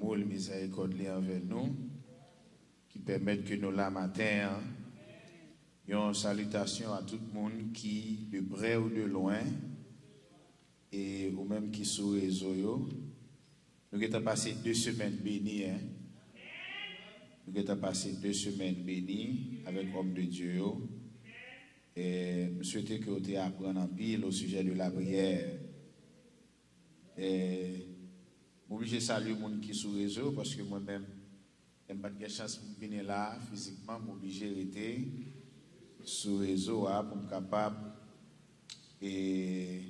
amour et miséricorde envers nous, qui permettent que nous, la matin, une salutation à tout le monde qui, de près ou de loin, et ou même qui sur les réseaux, nous avons passé 2 semaines bénies. Nous avons passé 2 semaines bénies avec l'homme de Dieu. Et je souhaitais que vous appreniez en pile au sujet de la prière. Et je suis obligé de saluer les gens qui sont sur le réseau parce que moi-même, je n'ai pas de chance de venir là physiquement, je suis obligé de rester sur le réseau pour être capable de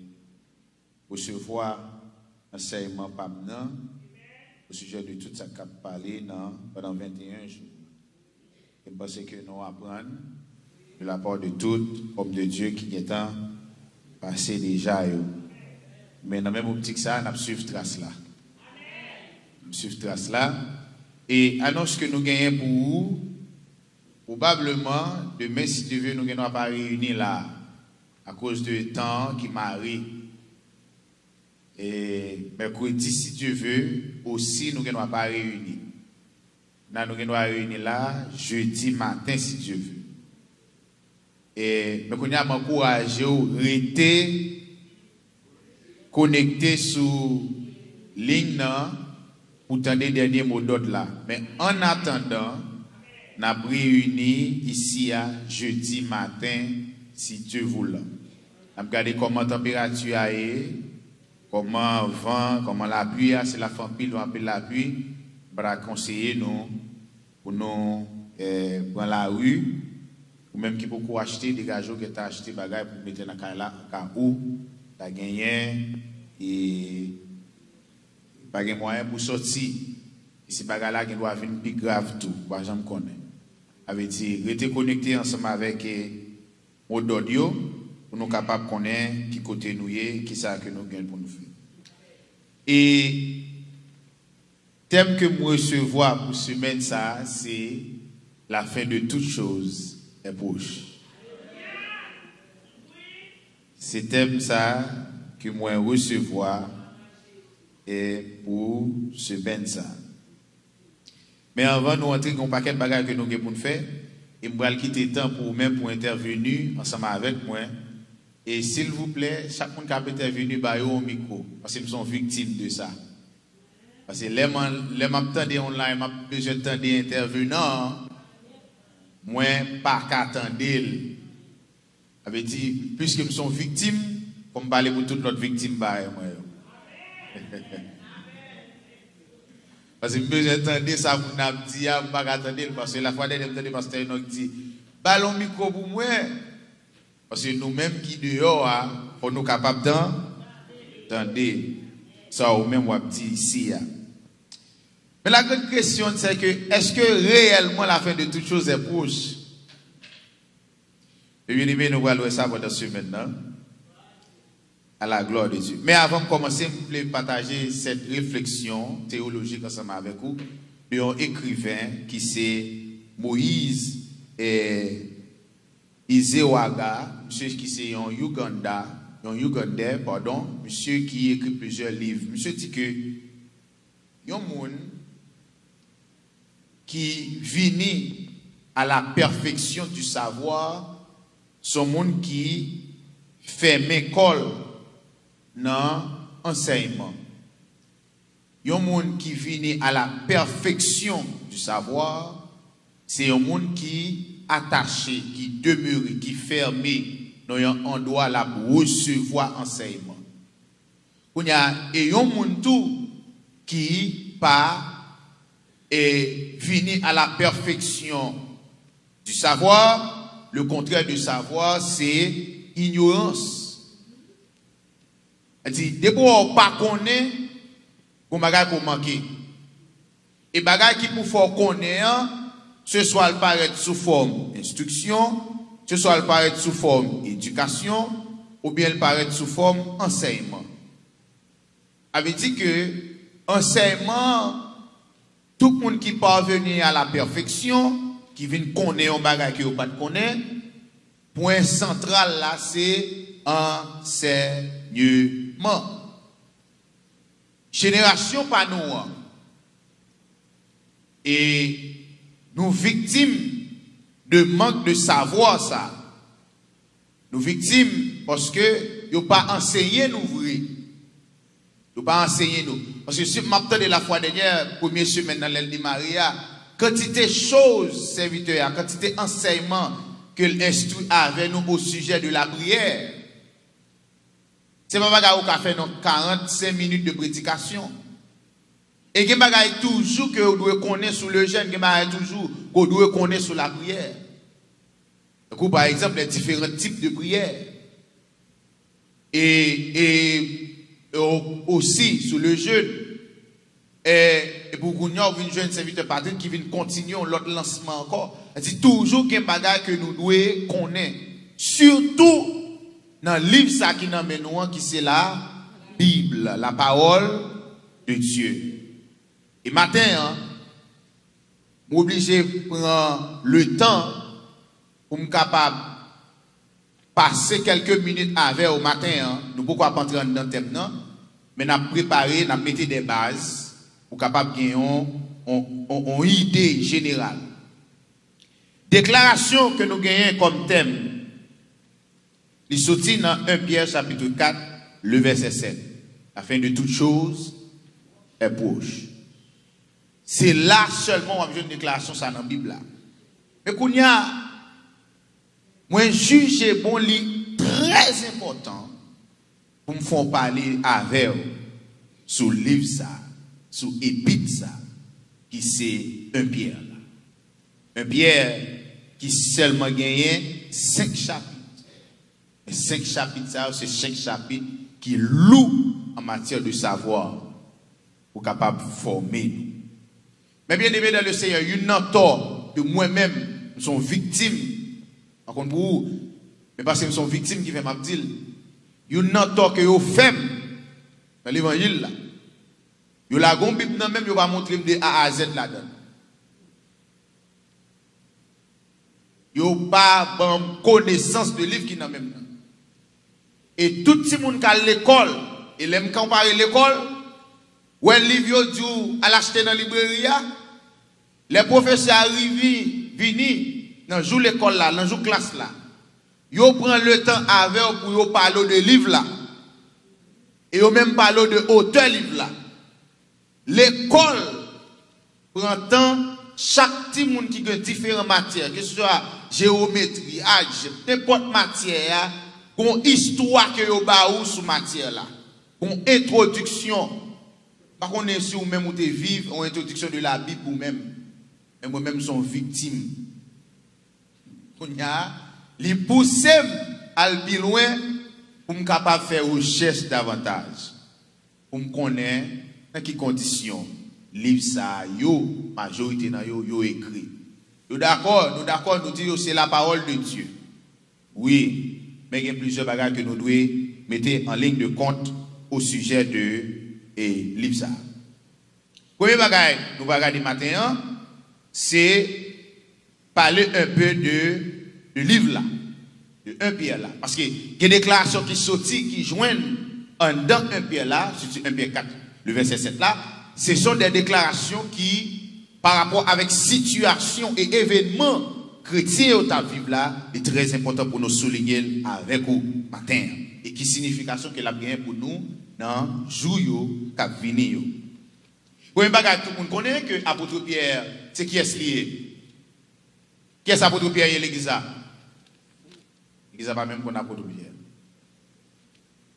recevoir un enseignement par maintenant au sujet de tout ça qu'on a parlé pendant 21 jours. Et parce que nous apprenons de la part de tout homme de Dieu qui est passé déjà. Mais dans le même optique, ça, nous suivons trace là. Nous suivons trace là. Et annonce que nous gagnons pour vous, probablement, demain, si Dieu veut, nous ne pas réunir là, à cause du temps qui m'arrive. Et mercredi, si Dieu veut, aussi, nous ne pas réunir. Nous nous réunir là, jeudi matin, si Dieu veut. Et nous avons encouragé à rester connecté sur ligne pour entendre les derniers mots d'ordre là. Mais en attendant, nous avons réuni ici à jeudi matin, si Dieu voulait. Nous avons regardé comment la température est, comment le vent, comment la pluie, c'est la famille, nous appelle la pluie, pour conseiller nous, pour nous prendre la rue, ou même qui peut acheter des gageaux qui ont acheté des bagages pour mettre dans le cas où tu as gagné et pas de moyen pour sortir. Et ces bagages-là qui doivent venir plus grave tout, par exemple, qu'on avait dit, rester connecté ensemble avec mon audio pour nous capables de connaître qui côté nous est, qui ça que nous gagnons pour nous faire. Et thème que nous recevons pour semaine ça, c'est la fin de toutes choses est proche. C'est thème ça que moi recevoir et pour semaine ça. Mais avant de nous entrer dans un paquet de bagages que nous avons pour faire, et je vais quitter le temps pour même pour intervenir ensemble avec moi. Et s'il vous plaît, chaque monde qui a intervenu bah au micro parce que nous sommes victimes de ça. Parce que les m'attendent online, m'a besoin de temps d'intervenant. Moi pas qu'attendre. Avait dit puisque nous sommes victimes, comme parler pour toutes notre victime bah moi. Parce que nous besoin d'entendre ça pour nous dire pas attendre parce que la fois dernière me pasteur nous dit ballon micro pour moi. Parce que nous-mêmes qui dehors, pour nous capables d'entendre ça ou même on dit ici. Mais la grande question c'est que est-ce que réellement la fin de toutes choses est proche? Et bien aimé, nous allons voir ça pendant ce maintenant. À la gloire de Dieu. Mais avant de commencer, je voulais partager cette réflexion théologique ensemble avec vous d'un écrivain qui c'est Moïse Izewaga, monsieur qui c'est un Ougandais, pardon, monsieur qui écrit plusieurs livres. Monsieur dit que y a un monde qui vient à la perfection du savoir, son monde qui fait école dans l'enseignement. Il y a un monde qui vient à la perfection du savoir, c'est un monde qui attaché, qui demeure, qui fermé dans un endroit là pour recevoir enseignement. Il y a un monde tout qui pas et venu à la perfection du savoir. Le contraire du savoir, c'est ignorance. C'est-à-dire, dès qu'on pas connaît, on bagage pour manquer. Et bagage qui pour faire connaître, ce soit elle paraît sous forme instruction, ce soit elle paraît sous forme éducation, ou bien elle paraît sous forme enseignement. Avait dit que enseignement, tout le monde qui parvenu à la perfection, qui vient connaître un bagage qui n'a pas de connaître, point central là, c'est enseignement. Génération pas nous. Et nous victimes de manque de savoir ça. Nous victimes parce que n'ont pas enseigné nous vrai. Ils pas enseigné nous. Parce que si je de la fois dernière, première semaine dans l'Aile de Maria, quantité de choses, serviteurs, quantité d'enseignements que l'instruit avec nous au sujet de la prière. C'est pas bagay qui a fait 45 minutes de prédication. Et il y a toujours que vous devez connaître sur le jeûne, il y a toujours que vous devez connaître sur la prière. Donc, par exemple, les différents types de prières. Et aussi sur le jeûne. Et pour nous, une jeune serviteur Patrick qui vient continuer l'autre lancement encore. C'est toujours qu'il y a un bagage que nous devons connaître. Surtout dans le livre ça qui nous mène, qui c'est la Bible, la parole de Dieu. Et matin, je suis obligé de prendre le temps pour me capable passer quelques minutes avec au matin. Nous ne pouvons pas entrer dans le thème, mais nous avons préparé, nous avons mis des bases pour capable de gagner une idée générale. Déclaration que nous gagnons comme thème, il sortit dans 1 Pierre chapitre 4, le verset 7. La fin de toute chose est proche. C'est là seulement où on a une déclaration ça dans la Bible. Mais qu'on y a, moi juge bon lit très important pour me faire parler avec vous sur le livre ça, sur l'épître ça, qui c'est 1 Pierre. 1 Pierre qui seulement gagné 5 chapitres. Et 5 chapitres, c'est 5 chapitres qui louent en matière de savoir pour capable de former nous. Mais bien aimé dans le Seigneur, il y a un tort de moi-même, nous sommes victimes. Par contre, pour vous, mais parce que nous sommes victimes qui fait ma dire, il y a un tort que vous faites dans l'évangile. Vous la gon Bible même, vous va montrer de A à Z là-dedans. Vous n'avez pas de connaissance de livre qui n'a même. Et tout le monde qui a l'école, et l'aime comparer l'école, où un livre dit à l'acheter dans la librairie, les professeurs arrivent, viennent, dans jour l'école là, dans jour classe là. Ils prennent le temps avec pour parler de livre là. Et ils même parler de auteur livre là. L'école prend temps, chaque petit monde qui a différentes matières, que ce soit géométrie, algèbre, n'importe matière, une histoire que vous avez sur matière là. Une introduction. Par contre, si vous même vous vivre une introduction de la Bible ou même. Et moi-même sont victimes. Les pousser à aller loin pour me capable de faire recherche davantage. Pour me connaître dans quelles conditions livre ça majorité dans yo écrit. Nous d'accord, nous disons c'est la parole de Dieu. Oui, mais il y a plusieurs bagages que nous devons mettre en ligne de compte au sujet de livre ça. Premier bagage nous va regarder matin, c'est parler un peu de livre là, de 1 Pierre là. Parce que il y a des déclarations qui sortent, qui joignent dans 1 Pierre là, surtout 1 Pierre 4, le verset 7 là, ce sont des déclarations qui, par rapport avec situation et événements chrétiens au ta vivre là, est très important pour nous souligner avec vous matin. Et qui signification qu'elle a bien pour nous dans le jour qui vient. Pour un bagage, tout le monde connaît que l'apôtre Pierre, c'est qui est lié. Qui est l'apôtre Pierre et l'église? L'église n'a pas même qu'on apôtre Pierre.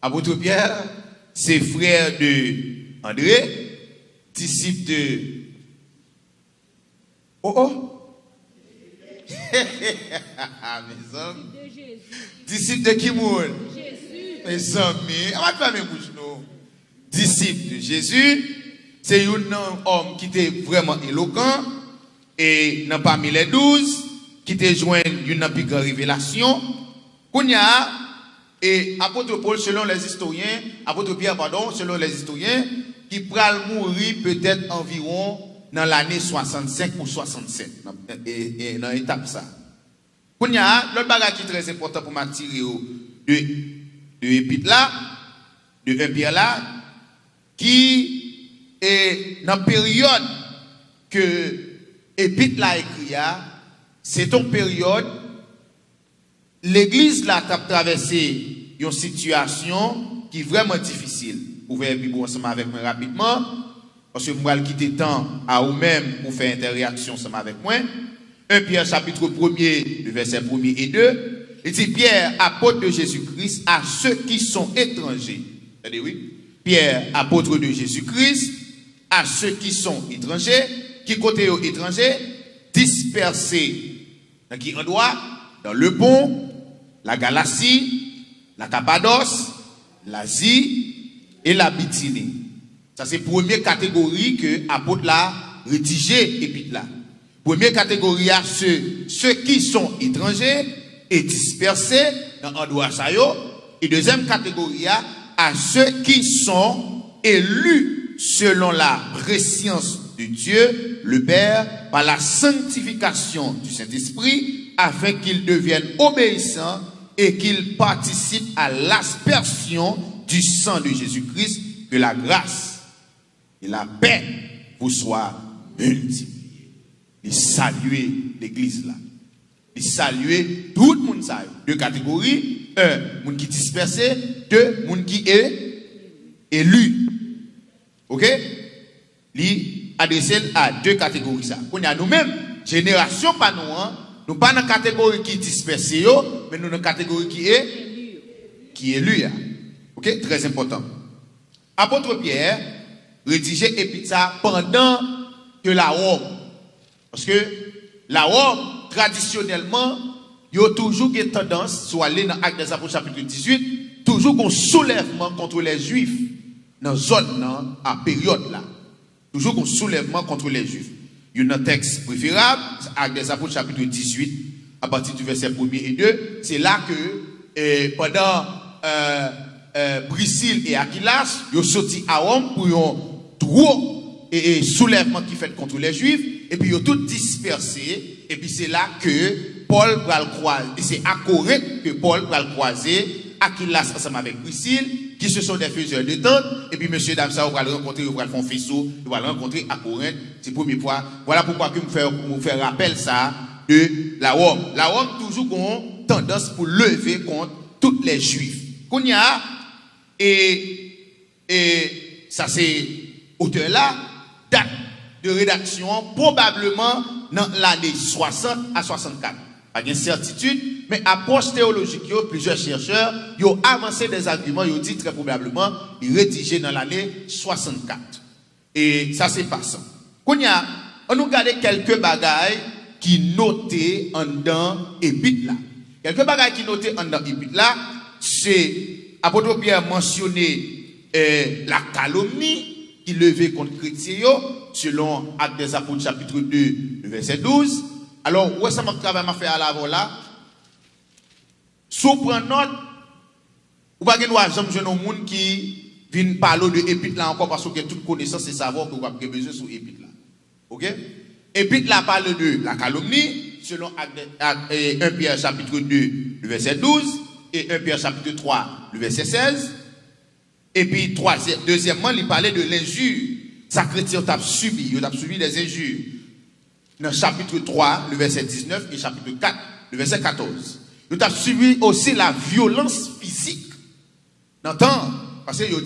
Apôtre Pierre, c'est frère de André, disciple de. Mes hommes. Disciple de qui moun? Jésus. Mes amis. On va faire mes bouches, nous. Disciple de Jésus. C'est un homme qui était vraiment éloquent. Et dans parmi les 12, qui était joint d'une plus grande révélation. Kounia, et apôtre Paul, selon les historiens, apôtre Pierre, pardon, selon les historiens, qui pral mourir peut-être environ dans l'année 65 ou 67. Et dans l'étape ça. Kounia, l'autre bagage qui est très important pour m'attirer de l'épître là, de 1 Pierre là, qui est dans la période que épître là écrit, c'est une période, l'église là a traversé une situation qui est vraiment difficile. Vous pouvez vivre ensemble avec moi rapidement, parce que moi, je vais quitter temps à vous-même pour faire interaction ensemble avec moi. 1 Pierre chapitre 1er, le verset 1er et 2. Il dit Pierre, apôtre de Jésus-Christ, à ceux qui sont étrangers. Regardez, oui. Pierre, apôtre de Jésus-Christ, à ceux qui sont étrangers, qui côté aux étrangers, dispersés dans qui endroit, dans le Pont, la Galatie, la Cappadoce, l'Asie et la Bithynie. Ça c'est la première catégorie que l'apôtre l'a rédigé épître là. Première catégorie à ceux qui sont étrangers et dispersés dans l'endroit ça yo. Et deuxième catégorie à ceux qui sont élus selon la préscience de Dieu, le Père, par la sanctification du Saint-Esprit, afin qu'ils deviennent obéissants et qu'ils participent à l'aspersion du sang de Jésus-Christ, que la grâce et la paix vous soient multipliées. Et saluer l'église là. Et saluer tout le monde ça. Deux catégories. Un, monde qui dispersé. Deux, monde qui est élu. Ok? Li adressé à deux catégories ça. On a nous-mêmes, génération pas nous, hein, nous pas dans la catégorie qui dispersé, mais nous dans la catégorie qui est élu. Ok? Très important. Apôtre Pierre rédigeait épître ça pendant que la Rome. Parce que la Rome, traditionnellement, il y a toujours une tendance, soit aller dans l'Acte des Apôtres chapitre 18, toujours un soulèvement contre les Juifs dans la zone, à période là. Toujours un soulèvement contre les Juifs. Il y a un texte préférable, Acte des Apôtres chapitre 18, à partir du verset 1er et 2. C'est là que pendant Priscille et Aquilas, ils sont sortis à Rome pour un gros soulèvement qui fait contre les Juifs. Et puis ils ont tout dispersé. Et puis c'est là que Paul va le croiser. Et c'est à Corinthe que Paul va le croiser. Aquilas ensemble avec Priscille, qui se sont des faiseurs de tente. Et puis monsieur dame ça, on va le rencontrer, on va le faire faisceau, on va le rencontrer à Corinthe. C'est la première fois. Voilà pourquoi que me faire rappel ça de la Rome. La Rome toujours ont tendance pour lever contre tous les Juifs. Qu'on y a, et ça c'est auteur là, date de rédaction probablement dans l'année 60 à 64. Pas de certitude, mais approche théologique, plusieurs chercheurs ont avancé des arguments, ils ont dit très probablement, ils rédigé dans l'année 64. Et ça c'est passant. On nous regarde quelques bagailles qui notaient en dans épître là. Quelques bagailles qui notaient en dans épître là, c'est apôtre Pierre mentionné la calomnie qui levait contre chrétiens, selon Actes des Apôtres chapitre 2, le verset 12. Alors, où est-ce que je travaille à faire à l'avant là? Sous prendre note, ou pas que nous avons besoin de monde qui viennent parler de épître là encore parce que toute connaissance et savoir que vous avez besoin sur épître là. Ok? Épître là parle de la calomnie, selon 1 Pierre chapitre 2, le verset 12, et 1 Pierre chapitre 3, le verset 16. Et puis, deuxièmement, il parlait de l'injure. Ça, chrétien, a subi des injures. Dans le chapitre 3, le verset 19, et chapitre 4, le verset 14. Il a subi aussi la violence physique. Dans le temps, parce qu'il a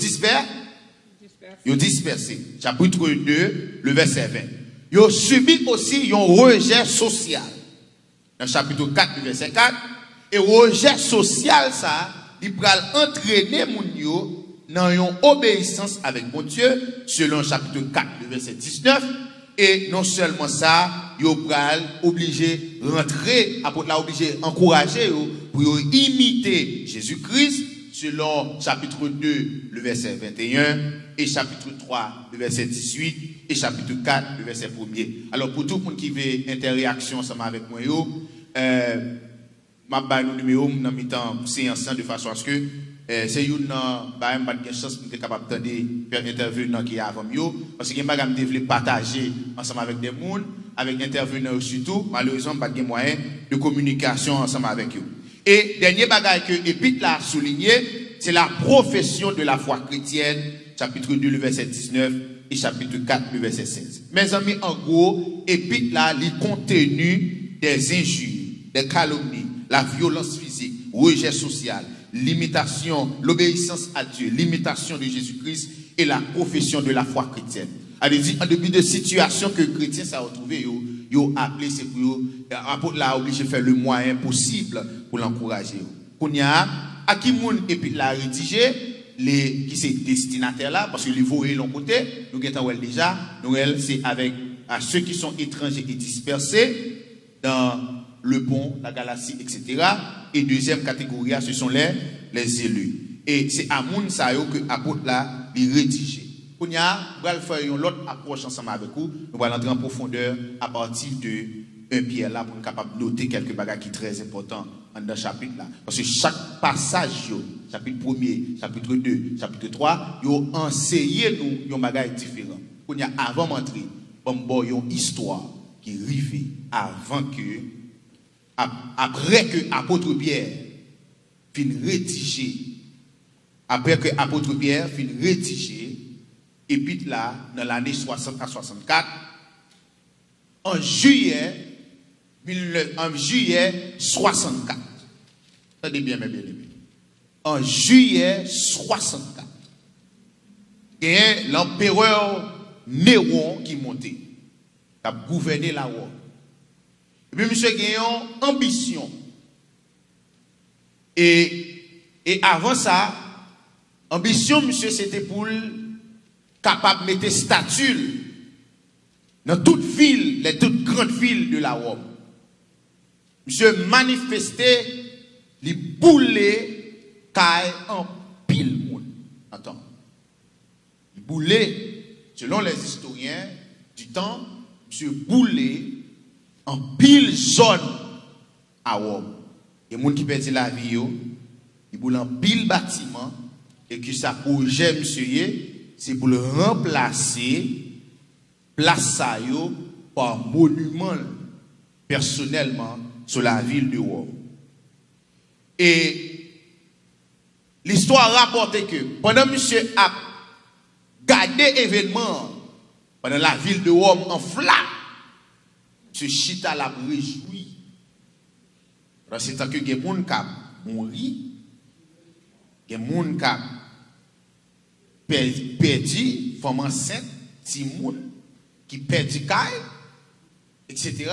dispersé. Chapitre 2, le verset 20. Il a subi aussi un rejet social. Dans le chapitre 4, le verset 4. Et rejet social, ça, il va entraîner mon yo dans une obéissance avec mon Dieu, selon chapitre 4, le verset 19. Et non seulement ça, il va obligé rentrer, après là obligé encourager pour imiter Jésus-Christ, selon chapitre 2, le verset 21, et chapitre 3, le verset 18, et chapitre 4, le verset 1er. Alors pour tout le monde qui veut interaction ensemble avec moi, je vais vous numéro dans le temps séance de façon à ce que c'est une chance pour être capable de faire intervenir qui est avant nous. Parce que je vais partager ensemble avec des gens, avec intervenants surtout. Malheureusement, pas de moyens de communication ensemble avec eux. Et dernier bagage que l'Épître l'a souligné, c'est la profession de la foi chrétienne, chapitre 2, le verset 19, et chapitre 4, verset 16. Mes amis, en gros, épître là, les contenus des injures, des calomnies, la violence physique, rejet social, l'imitation, l'obéissance à Dieu, l'imitation de Jésus-Christ et la profession de la foi chrétienne. Allez-y, en début de situation que les chrétiens s'est retrouvé, ils ont appelé, c'est pour l'apôtre là obligé de faire le moyen possible pour l'encourager. Qu'on y a, à qui moun et puis la rédigé, les qui c'est destinataire là, parce que les voyez l'ont côté, nous guettons déjà, Noël c'est avec à ceux qui sont étrangers et dispersés dans le pont, la galaxie, etc. Et deuxième catégorie, ce sont les élus. Et c'est à moun sa yo que l'apôtre là, il rédigé. On y a, nous allons faire une autre approche ensemble avec vous. Nous allons entrer en profondeur à partir de 1 Pierre là pour être capable de noter quelques bagages qui sont très importants dans ce chapitre là. Parce que chaque passage, chapitre 1er, chapitre 2, chapitre 3, ils ont enseigné nous un bagage différent. On y a avant d'entrer, bon, une histoire qui arrive avant que, après que l'apôtre Pierre finit rédiger, après que l'apôtre Pierre finit rédiger, et puis là, dans l'année 60 à 64, en juillet 64. Attendez bien, mes bien-aimés. En juillet 64, il y a l'empereur Néron qui montait, qui a gouverné la Rome. Et puis, monsieur a une ambition. Et avant ça, ambition, monsieur, c'était pour capable de mettre statue dans toute ville, les toutes grandes villes de la Rome. Monsieur manifestait les boulets caille en pile monde. Attends. Les boulets, selon les historiens du temps, monsieur boulait en pile zone à Rome. Et les gens qui perdent la vie, ils boulent en pile bâtiment et que ça projet, monsieur, c'est pour le remplacer place par monument personnellement sur la ville de Rome. Et l'histoire rapporte que pendant monsieur a gardé événement pendant la ville de Rome en flamme, monsieur Chita l'a réjoui. C'est tant que des gens qui ont mouru, des gens qui ont perdu, femme enceinte, Timoun, qui perdit caille, etc.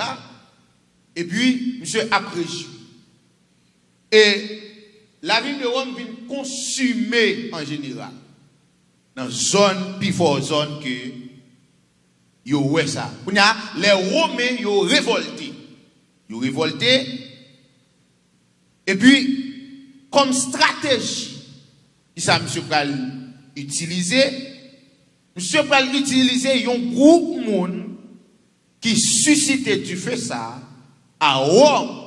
Et puis, monsieur a réjoui. Et la ville de Rome vient consumer en général. Dans zone, puis fort zone que yo ouais ça. Les Romains yo révolté. Yo révolté. Et puis, comme stratégie, ça monsieur pral utiliser, monsieur pral utiliser un groupe monde qui suscitait du feu ça à Rome.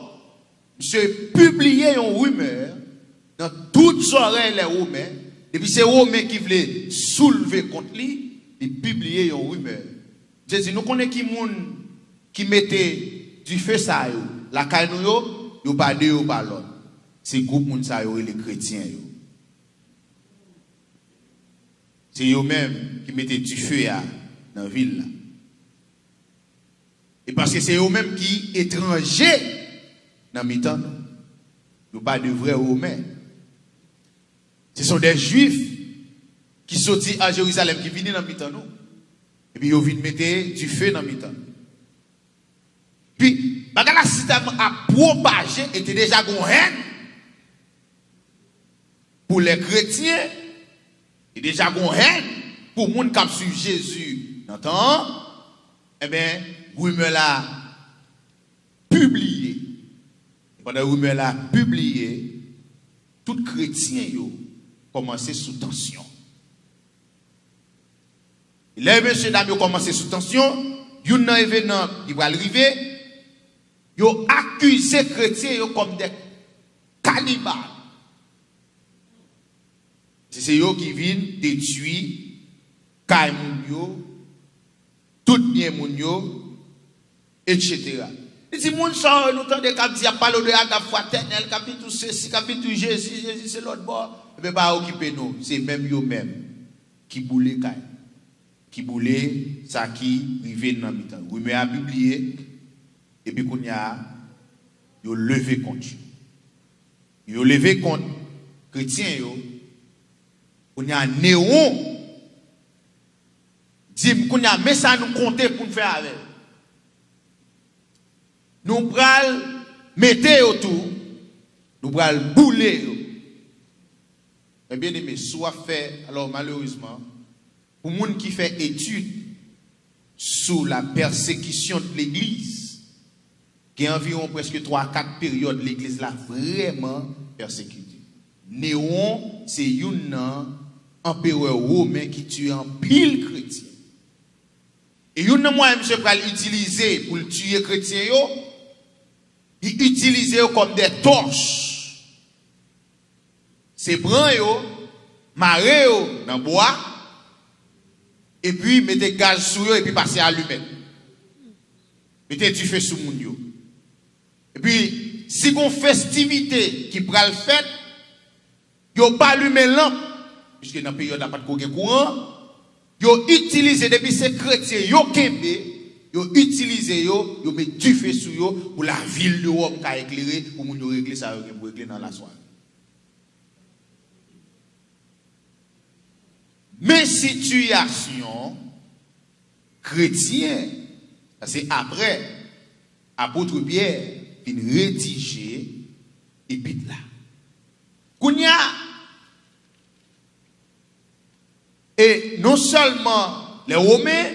Monsieur publié une rumeur dans toutes oreilles les Romains. Et puis c'est Romains qui voulaient soulever contre lui, et publier une rumeur. Je dis, nous connaissons qui moun qui mettait du feu ça yo, la caille nous yo pas de yo pas l'autre. C'est groupe moun ça yo et les chrétiens yo. C'est eux même qui mettaient du feu dans la ville là. Et parce que c'est eux même qui étrangers dans mi-temps, nous pas de vrais Romains. Ce sont des Juifs qui sont à Jérusalem, qui viennent dans mi-temps nous. Et puis ils viennent mettre du feu dans mi-temps. Puis, la système a propagé, était déjà une haine pour les chrétiens, et déjà une haine pour les gens qui ont suivi Jésus. Entend? Eh bien, rumeur là publié. Pendant que rumeur là publié, tout chrétien yo commencé sous tension. Les messieurs dames ont commencé sous tension. Yon nan événement qui va arriver, yo accusé chrétiens yo comme des cannibales. C'est eux qui viennent détruire kay moun yo, tout bien moun yo, etc. Il dit, moun sa, nous t'en de kap di a parlé de la fraternelle, kap di tout ceci, kap di tout Jésus, Jésus c'est l'autre bord. Mais pas occuper nous, c'est même yo même qui boule kay. qui boulait, ça qui rivé dans le temps. Vous me publié, et puis qu'on y a, yo levé contre. Yo levé contre chrétien yo. On y a néon. Dit qu'on y a mais ça nous compter pour nous faire avec. Nous pral mettre autour, nous pral bouler yo. Mais bien aimé, soit fait, alors malheureusement, pour les gens qui fait étude sur la persécution de l'église, qui y a environ presque 3-4 périodes, l'église l'a vraiment persécutée. Néron, c'est un empereur romain qui tue un pile chrétien. Et il y a moi, monsieur, pour l'utiliser pour tuer les chrétiens, il utilise comme des torches. C'est prendre yo, marrer yo dans bois, et puis mettez gaz sur yo et puis passer à l'humain. Mettez du feu sur moun yo. Et puis, si vous festivité qui pral fait, yo pas allumé lampe, puisque dans la période n'a pas de courant, yo utilisé depuis ces chrétiens, yo kembe, yo utilisé yo met du feu sur yo pour la ville de Rome qui a éclairé, pour moun yo régler ça, pour régler dans la soirée. Mais situation chrétienne, c'est après, apôtre Pierre, il rédiger épître là. Kounya, et non seulement les Romains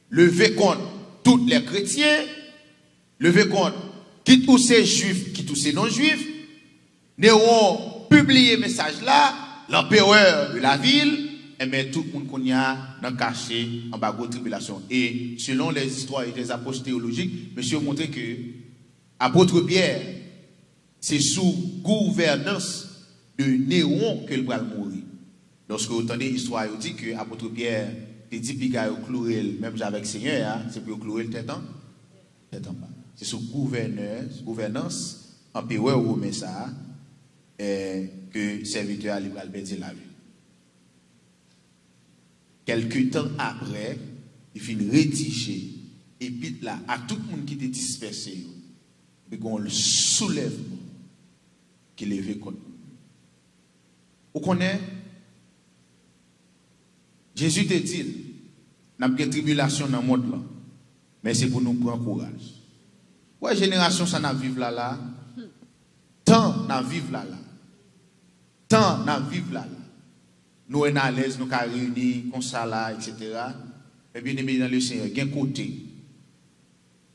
levaient contre tous les chrétiens, levaient contre qui tous ces juifs, qui tous ces non-juifs, Néron publié message là, l'empereur de la ville, et mais tout le monde qu'on y a dans caché en bas de tribulation. Et selon les histoires et les approches théologiques, monsieur montré que apôtre Pierre, c'est sous gouvernance de Néron que le bras mourir. Lorsque vous entendez l'histoire, vous dit que apôtre Pierre, il dit qu'il a cloué, même avec le Seigneur, c'est pour clouer le tête en bas. C'est sous gouvernance, empereur romain ça, que serviteur a libre perdre la vie. Quelques temps après, il finit rédiger et puis là, à tout le monde qui était dispersé, il y a le soulèvement qui est levé contre nous. Vous connaissez, Jésus te dit, nous avons des tribulations dans le monde là, mais c'est pour nous prendre courage. Ouais, génération, ça n'a vivre là. Tant n'a vivre là. Tant n'a vivre là. Nous sommes à l'aise, nous sommes réunis, comme ça là, etc. Et bien aimé dans le Seigneur, il y a un côté,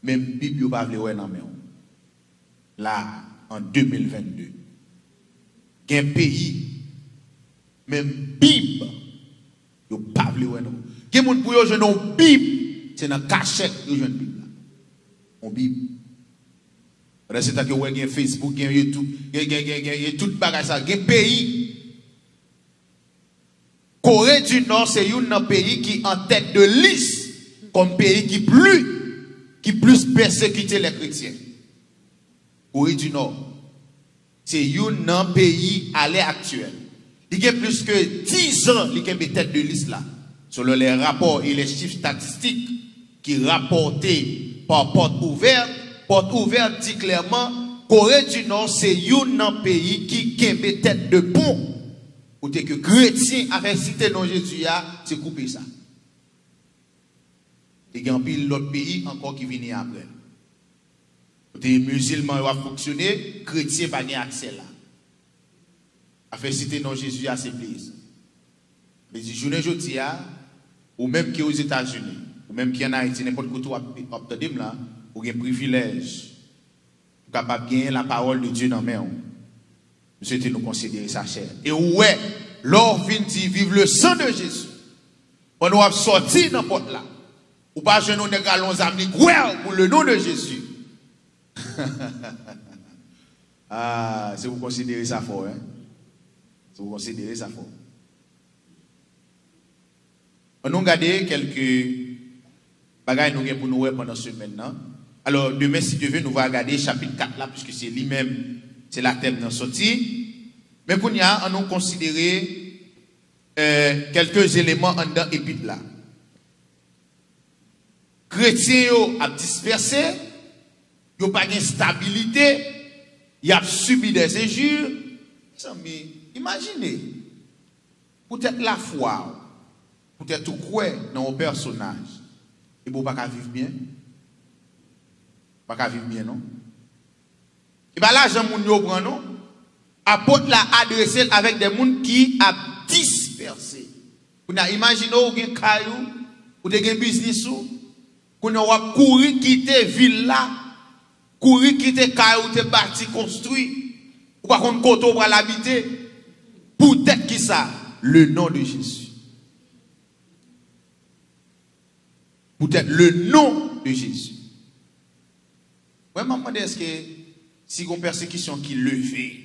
même Bible, pas vle ouais dans main. Là, en 2022, il y a un pays, même Bible, il pas vle ouais dans main. Il y a des gens pour jouer une Bible, c'est dans cachette de jouer une Bible. On Bible. C'est à dire qu'il y a Facebook, il y a YouTube, il y a tout le bagage ça, il y a un pays. Corée du Nord, c'est un pays qui est en tête de liste comme pays qui plus persécuté les chrétiens. Corée du Nord, c'est un pays à l'heure actuelle. Il y a plus que 10 ans qu'il y a une tête de liste là. Selon les rapports et les chiffres statistiques qui rapportés par Porte Ouverte dit clairement, Corée du Nord, c'est un pays qui a une tête de pont. Ou que chrétien avec cité non Jésus c'est couper ça. Et il y a un pile l'autre pays encore qui vient après. Les musulmans vont fonctionner, chrétien pas de accès là. Avec cité non Jésus c'est plaisir. Mais du journée aujourd'hui ou même qui aux États-Unis, ou même qui en Haïti n'importe où tu obtenir là, ou un privilège pour capable gagner la parole de Dieu dans main. Nous souhaitons nous considérer sa chair. Et ouais, l'or vient dit vive le sang de Jésus. On nous a sorti dans porte là. Ou pas je nous des galons amis pour le nom de Jésus. Ah, c'est vous considérer ça fort, hein? C'est vous considérer ça fort. On a regardé quelques bagages nous pour nous voir pendant ce maintenant. Alors demain si Dieu veut nous va regarder chapitre 4 là puisque c'est lui-même. C'est la thème dans sortie. Mais qu'on y a, on a considéré quelques éléments en dans l'épître là. chrétiens ont dispersé, ils n'ont pas de stabilité, ils ont subi des injures. Imaginez, peut-être la foi, peut-être tout quoi dans un personnage, et vous ne pouvez pas vivre bien. Pas vivre bien, non? Et bien là, Jean Moun yo prend, non? Apôtre l'a adressé avec des gens qui ont dispersé. Vous imaginez, vous avez un caillou, vous avez un business, vous avez couru quitter ville là, couru quitter caillou, vous avez bâti, construit, vous avez un côté pour l'habiter. Peut-être qui ça? Le nom de Jésus. Peut-être le nom de Jésus. Ouais, maman, est-ce que si on persécution qui levée,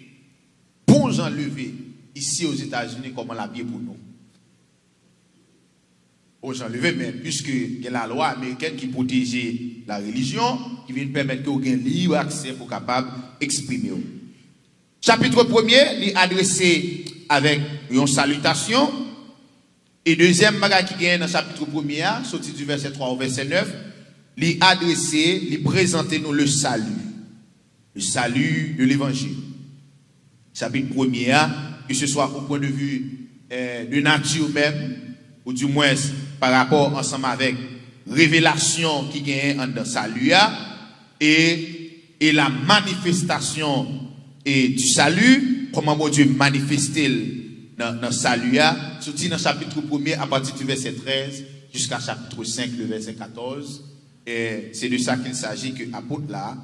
bon gens levé ici aux États-Unis, comment la bien pour nous? Bon gens levé, mais puisque il y a la loi américaine qui protège la religion, qui vient permettre qu'on ait libre accès pour capable d'exprimer. Chapitre 1er, il est adressé avec une salutation. Et deuxième bagage qui gagne dans le chapitre 1er, sorti du verset 3 au verset 9, il est adressé, il présente nous le salut. Le salut de l'évangile. Chapitre 1er, que ce soit au point de vue de nature même, ou du moins par rapport ensemble avec révélation qui gagne dans le salut, et la manifestation du salut, comment mon Dieu manifeste dans le salut, surtout dans le chapitre 1er, à partir du verset 13 jusqu'à chapitre 5, le verset 14. Et c'est de ça qu'il s'agit que l'apôtre là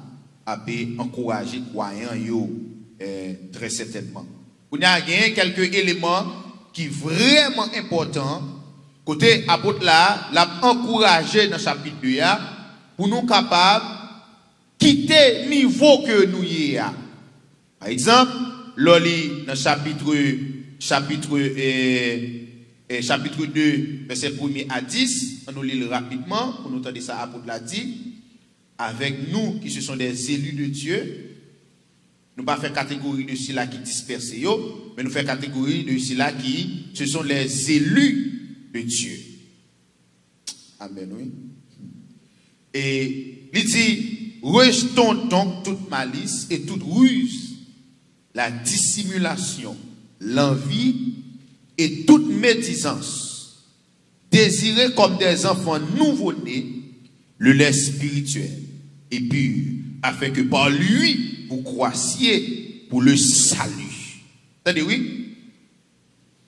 a pu encourager les croyants très certainement. On a gagné quelques éléments qui sont vraiment importants. Côté apôtre là, l'a encouragé dans le chapitre 2 pour nous capables de quitter le niveau que nous y avons. Par exemple, l'oli dans chapitre 2, verset 1er à 10, on nous lit rapidement, pour nous entendre ça, apôtre l'a dit, avec nous qui ce sont des élus de Dieu, nous pas faire catégorie de ceux-là qui dispersent, mais nous faire catégorie de ceux-là qui ce sont les élus de Dieu. Amen, oui. Et il dit, rejetons donc toute malice et toute ruse, la dissimulation, l'envie et toute médisance. Désirez comme des enfants nouveau-nés le lait spirituel et pur, afin que par lui vous croissiez pour le salut. Attendez, oui?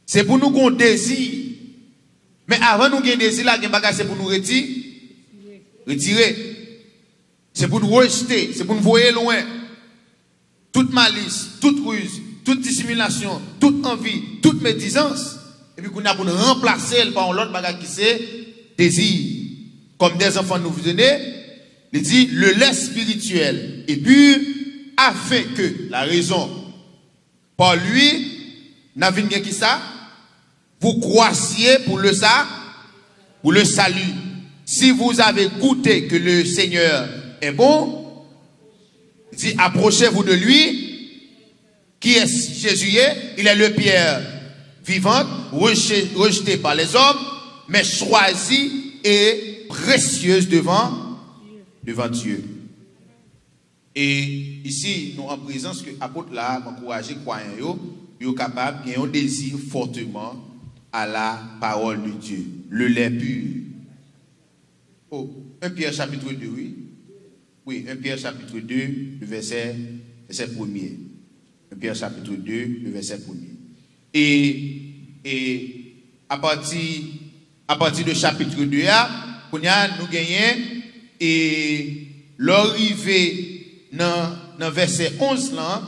C'est pour nous qu'on désire. Mais avant nous qu'on désire, c'est pour nous retirer. C'est pour nous rejeter. C'est pour nous voyer loin. Toute malice, toute ruse, toute dissimulation, toute envie, toute médisance. Et puis qu'on a pour nous remplacer par l'autre bagage qui c'est désir. Comme des enfants nous venez, il dit le lait spirituel et pur, afin que la raison par lui, n'a vu qui ça? Vous croissiez pour le salut. Si vous avez goûté que le Seigneur est bon, il dit approchez-vous de lui, qui est Jésus, il est le pierre vivante, rejetée par les hommes, mais choisie et précieuse devant Dieu. Et ici, nous en présence que l'apôtre là encourager les croyants, ils sont capables, ils ont un désir fortement à la parole de Dieu, le lait pur. Oh, 1 Pierre chapitre 2, oui. Oui, 1 Pierre chapitre 2, le verset 1er. 1 Pierre chapitre 2, le verset 1er. Et à partir de chapitre 2, nous gagnons et l'arrivée dans verset 11 là,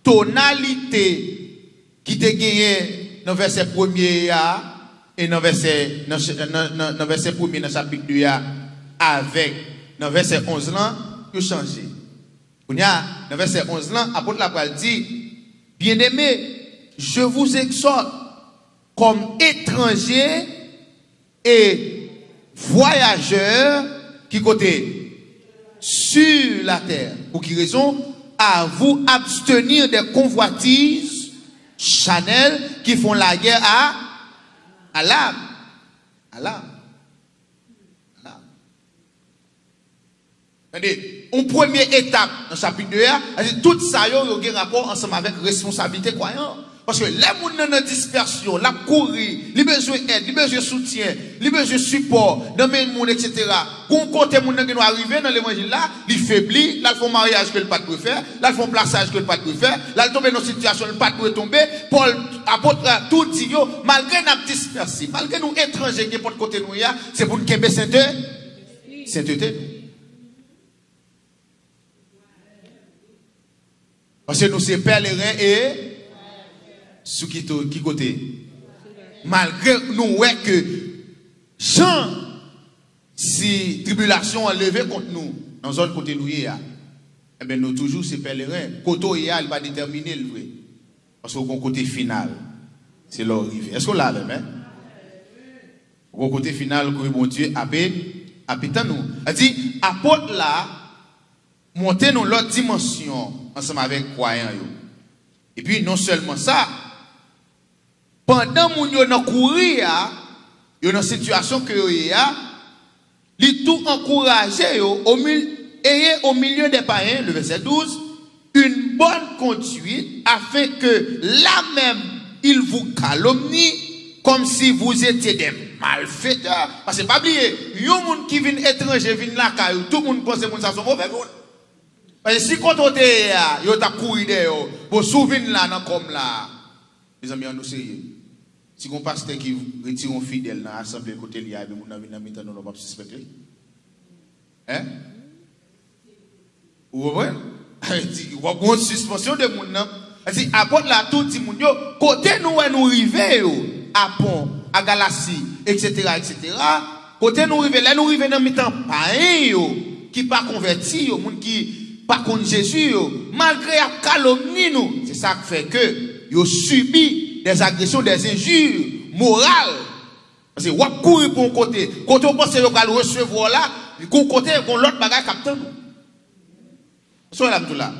tonalité qui te gagne dans verset 1er et dans verset 1er dans chapitre 2 avec dans verset 11 là, que changer. Dans verset 11 là, apôtre la parole dit, bien-aimés, je vous exhorte comme étrangers et voyageurs qui côté sur la terre. Pour qui raison? À vous abstenir des convoitises charnelles qui font la guerre à l'âme. À l'âme. Une première étape dans le chapitre 2, c'est tout ça, il y a un rapport ensemble avec responsabilité croyant. Parce que les gens dans la dispersion, la courir, les besoins d'aide, les besoins de soutien, les besoins de support, dans le monde, etc. Quand côté les gens qui sont arrivés dans l'évangile là, ils faiblissent, là ils font mariage que le pas de faire, là ils font plaçage que le pas de faire, là ils tombent dans une situation que le pas de tomber. Paul, apôtre, tout dit, malgré nous disperser, malgré nous étrangers qui sont de côté nous, c'est pour nous qu'aimer sainteté. Parce que nous sommes pèlerins et sous qui côté. Malgré nous, ouais que Jean, si tribulation a levé contre nous, dans zone côté nous, eh bien nous toujours ces pèlerins. Côté il va déterminer le vrai. Parce qu'au côté final, c'est l'arrivée. Est-ce qu'on l'a même? Au côté final, que mon Dieu a pété nous. Il dit, apôtre là, montez dans l'autre dimension ensemble avec croyants. Et puis non seulement ça, pendant que nous avons couru, il y a une situation que il a tout encouragé au milieu des païens, le verset 12, une bonne conduite afin que là même il vous calomnie comme si vous étiez des malfaiteurs. Parce que pas oublier, il y a des gens qui viennent étrangers, viennent là, tout le monde pense que ça sont mauvais. Parce que si quand on est là, il y a couru dehors, pour souvenir là, comme là, les amis, on sérieux. Si on pasteur qui retire un fidèle dans l'assemblée côté lié, mais on a vu dans le temps, on ne va pas suspecter. Hein? Vous voyez? Il y a une suspension de mon nom. C'est apporte là tout le monde. Côté nous arrivons à Pont, à Galatie, etc., etc. Côté nous arrivons dans le temps, qui pas converti, les gens qui pas contre Jésus, malgré la calomnie nous. C'est ça qui fait que ils ont subi des agressions, des injures morales. Parce que vous courir pour un côté, quand on pense que vous allez recevoir là, qu'on côté, qu'on l'autre bagage capteur. Soyez là,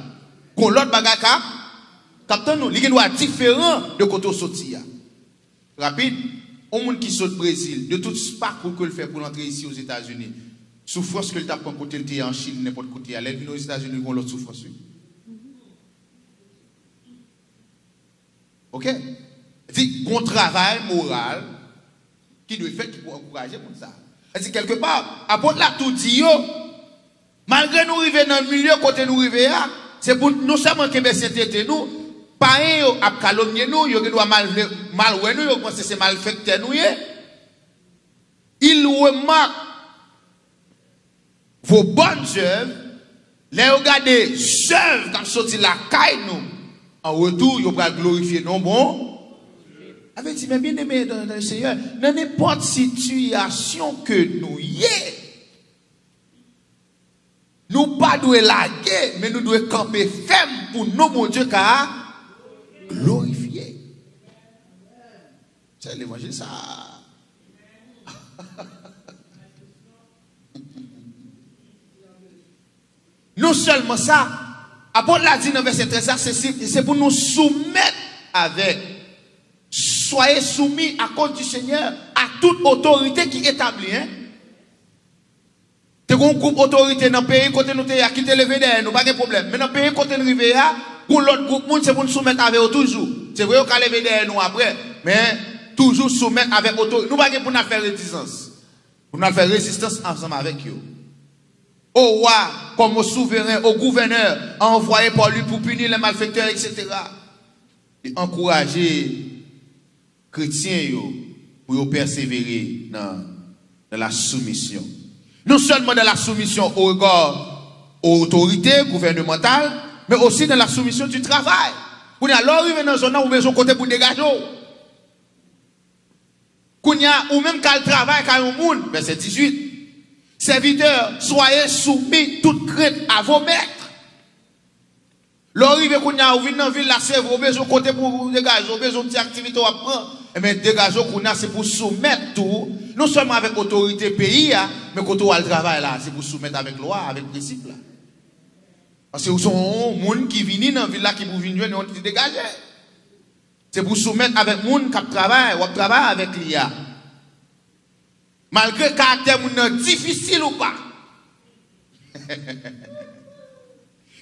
qu'on l'autre bagage capteur nous, il doit être différent de côté sorti. Rapide, au monde qui saute au Brésil, de tout ce parcours que le fait pour entrer ici aux États-Unis, souffrance que le tape côté le en Chine, n'importe côté, à l'aide aux États-Unis, on l'autre souffrance. Ok? C'est un travail moral qui doit faire pour encourager pour ça. C'est quelque part, après là tout dit, malgré nous arriver dans le milieu, côté nous arriver, c'est pour nous seulement que c'était nous, pas un à calomnier nous, il doit mal ouais nous, il pense que c'est mal fait nous. Il remarque vos bonnes œuvres, les regardez œuvres quand sorti la caille nous, en retour, il va glorifier non bon. Avec dit, mais bien aimé dans le Seigneur, dans n'importe situation que nous y est, nous pas devons laguer, mais nous devons camper ferme pour nous, mon Dieu, car glorifier. C'est l'évangile, ça. Non seulement ça, apôtre l'a dit dans verset 13, c'est pour nous soumettre avec. Soyez soumis à cause du Seigneur à toute autorité qui est établie. Hein? Tu as un groupe d'autorité dans le pays, côté nous avons quitté le VDN, nous pas de problème. Mais dans le pays, côté nous arrivons, pour l'autre groupe, c'est pour nous soumettre avec eux toujours. C'est vrai qu'on a le VDN nous après, mais toujours soumettre avec autorité. Nous pas pour nous faire résistance. Pour nous faire résistance ensemble avec eux. Au roi, comme au souverain, au gouverneur, envoyé par lui pour punir les malfaiteurs, etc. Et encourager chrétiens pour persévérer dans la soumission. Non seulement dans la soumission au regard aux autorités gouvernementales, mais aussi dans la soumission du travail. Vous arrivez dans une zone où vous avez côté pour dégager. Ou même quand le travail, quand un monde, verset 18. Serviteurs, soyez soumis toute crainte à vos maîtres. L'arrivée qu'on a ouvert dans la ville, là, c'est vos besoins côté pour dégager, vos besoins de activité à prendre. Et bien, dégager qu'on a, c'est pour soumettre tout, non seulement avec l'autorité pays, mais quand on a le travail là, c'est pour soumettre avec loi, avec principe là. Parce que ce sont des gens qui viennent dans la ville là, qui vous viennent, on dit dégager. C'est pour soumettre avec les gens qui travaillent, ou travaillent avec l'IA. Malgré le caractère difficile ou pas.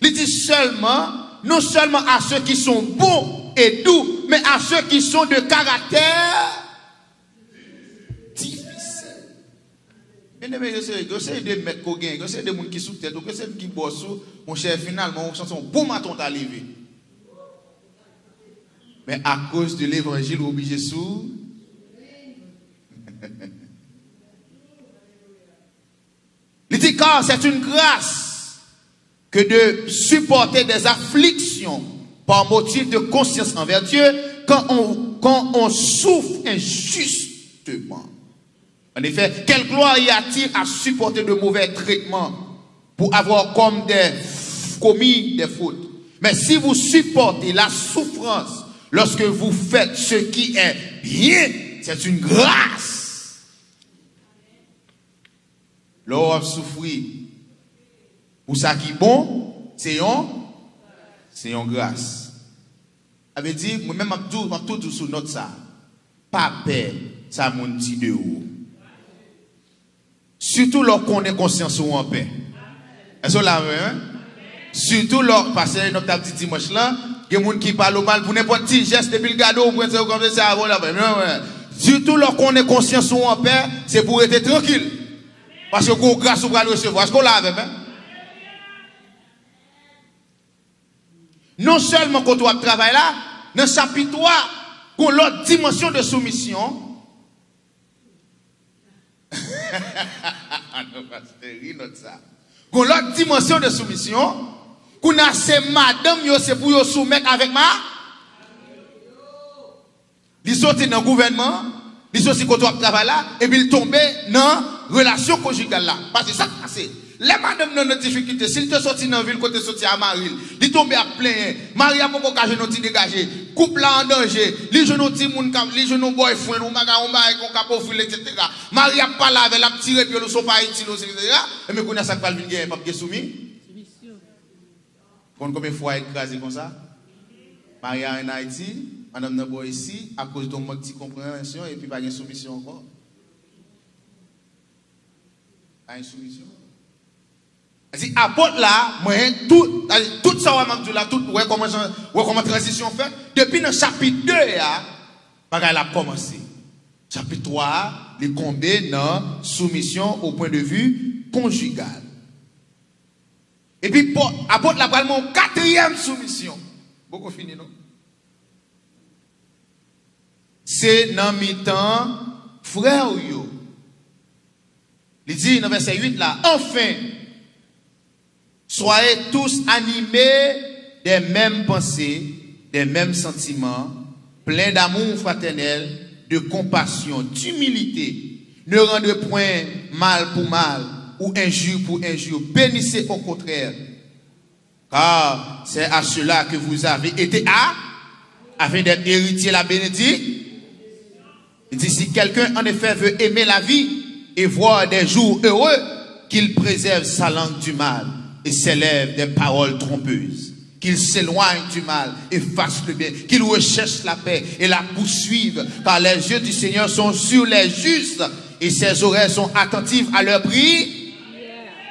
Il dit seulement, non seulement à ceux qui sont bons et doux, mais à ceux qui sont de caractère difficile. Bien aimé, je sais de mettre coquin, je sais de gens qui sous tête, je sais qui bossent, mon cher, finalement, on sent son bon maton t'arriver. Mais à cause de l'évangile, obligé sous. Il dit car c'est une grâce que de supporter des afflictions par motif de conscience envers Dieu quand on souffre injustement. En effet, quelle gloire y a-t-il à supporter de mauvais traitements pour avoir commis des fautes? Mais si vous supportez la souffrance lorsque vous faites ce qui est bien, c'est une grâce. L'on souffrir pour ça qui est bon, c'est une grâce. Ça veut dire, moi-même, je tout sur notre ça. Pas peur, ça mon dit de haut. Surtout lorsqu'on est conscient ou en paix. Est-ce que là, hein? Surtout lorsque, parce que notre petit dimanche là, il y a des gens qui parlent mal pour n'importe quel geste depuis le gado, pour être comme ça avant là. Surtout lorsqu'on est conscient ou en paix, c'est pour être tranquille. Parce que vous grâce vous allez recevoir. Est-ce qu'on l'a avec hein? Non seulement quand on travaille là, dans le chapitre 3, qu'on a l'autre dimension de soumission. Qu'on a l'autre dimension de soumission. Qu'on a ces madame, c'est pour se soumettre avec ma. Ils sont dans le gouvernement, ils sont quand on travaille là, et puis ils tombent dans relation conjugale là. Parce que ça passe. Les madame dans nos difficultés, s'il te sorti dans la ville, côté sorti à Maril, il tombe à plein, Marie a pas qu'à jeune petit dégagé, couple là en danger, les jeunes petits moun, les jeunes boyfriend, ou maga on bail qu'on capot fil etc. Marie a pas là avec la tirer puis le sont pas utile etc. Et mais qu'on a ça pas le venir pas soumis. Combien de fois écrasé comme ça? Marie en Haïti, madame n'a pas ici à cause de manque de compréhension et puis pas de soumission encore. Pas une soumission. Si apôtre là, moi tout ça va là, tout comment transition fait depuis le chapitre 2 là, elle a commencé. Chapitre 3, les combats dans soumission au point de vue conjugal. Et puis apôtre là vraiment quatrième soumission. Beaucoup fini non? C'est dans mi-temps frère yo. Il dit dans verset 8 là, enfin soyez tous animés des mêmes pensées, des mêmes sentiments, pleins d'amour fraternel, de compassion, d'humilité. Ne rendez point mal pour mal ou injure pour injure. Bénissez au contraire. Car c'est à cela que vous avez été afin d'être héritier la bénédiction. Il dit si quelqu'un en effet veut aimer la vie et voir des jours heureux, qu'il préserve sa langue du mal et s'élève des paroles trompeuses, qu'il s'éloigne du mal et fasse le bien, qu'il recherche la paix et la poursuive, car les yeux du Seigneur sont sur les justes et ses oreilles sont attentives à leur prière.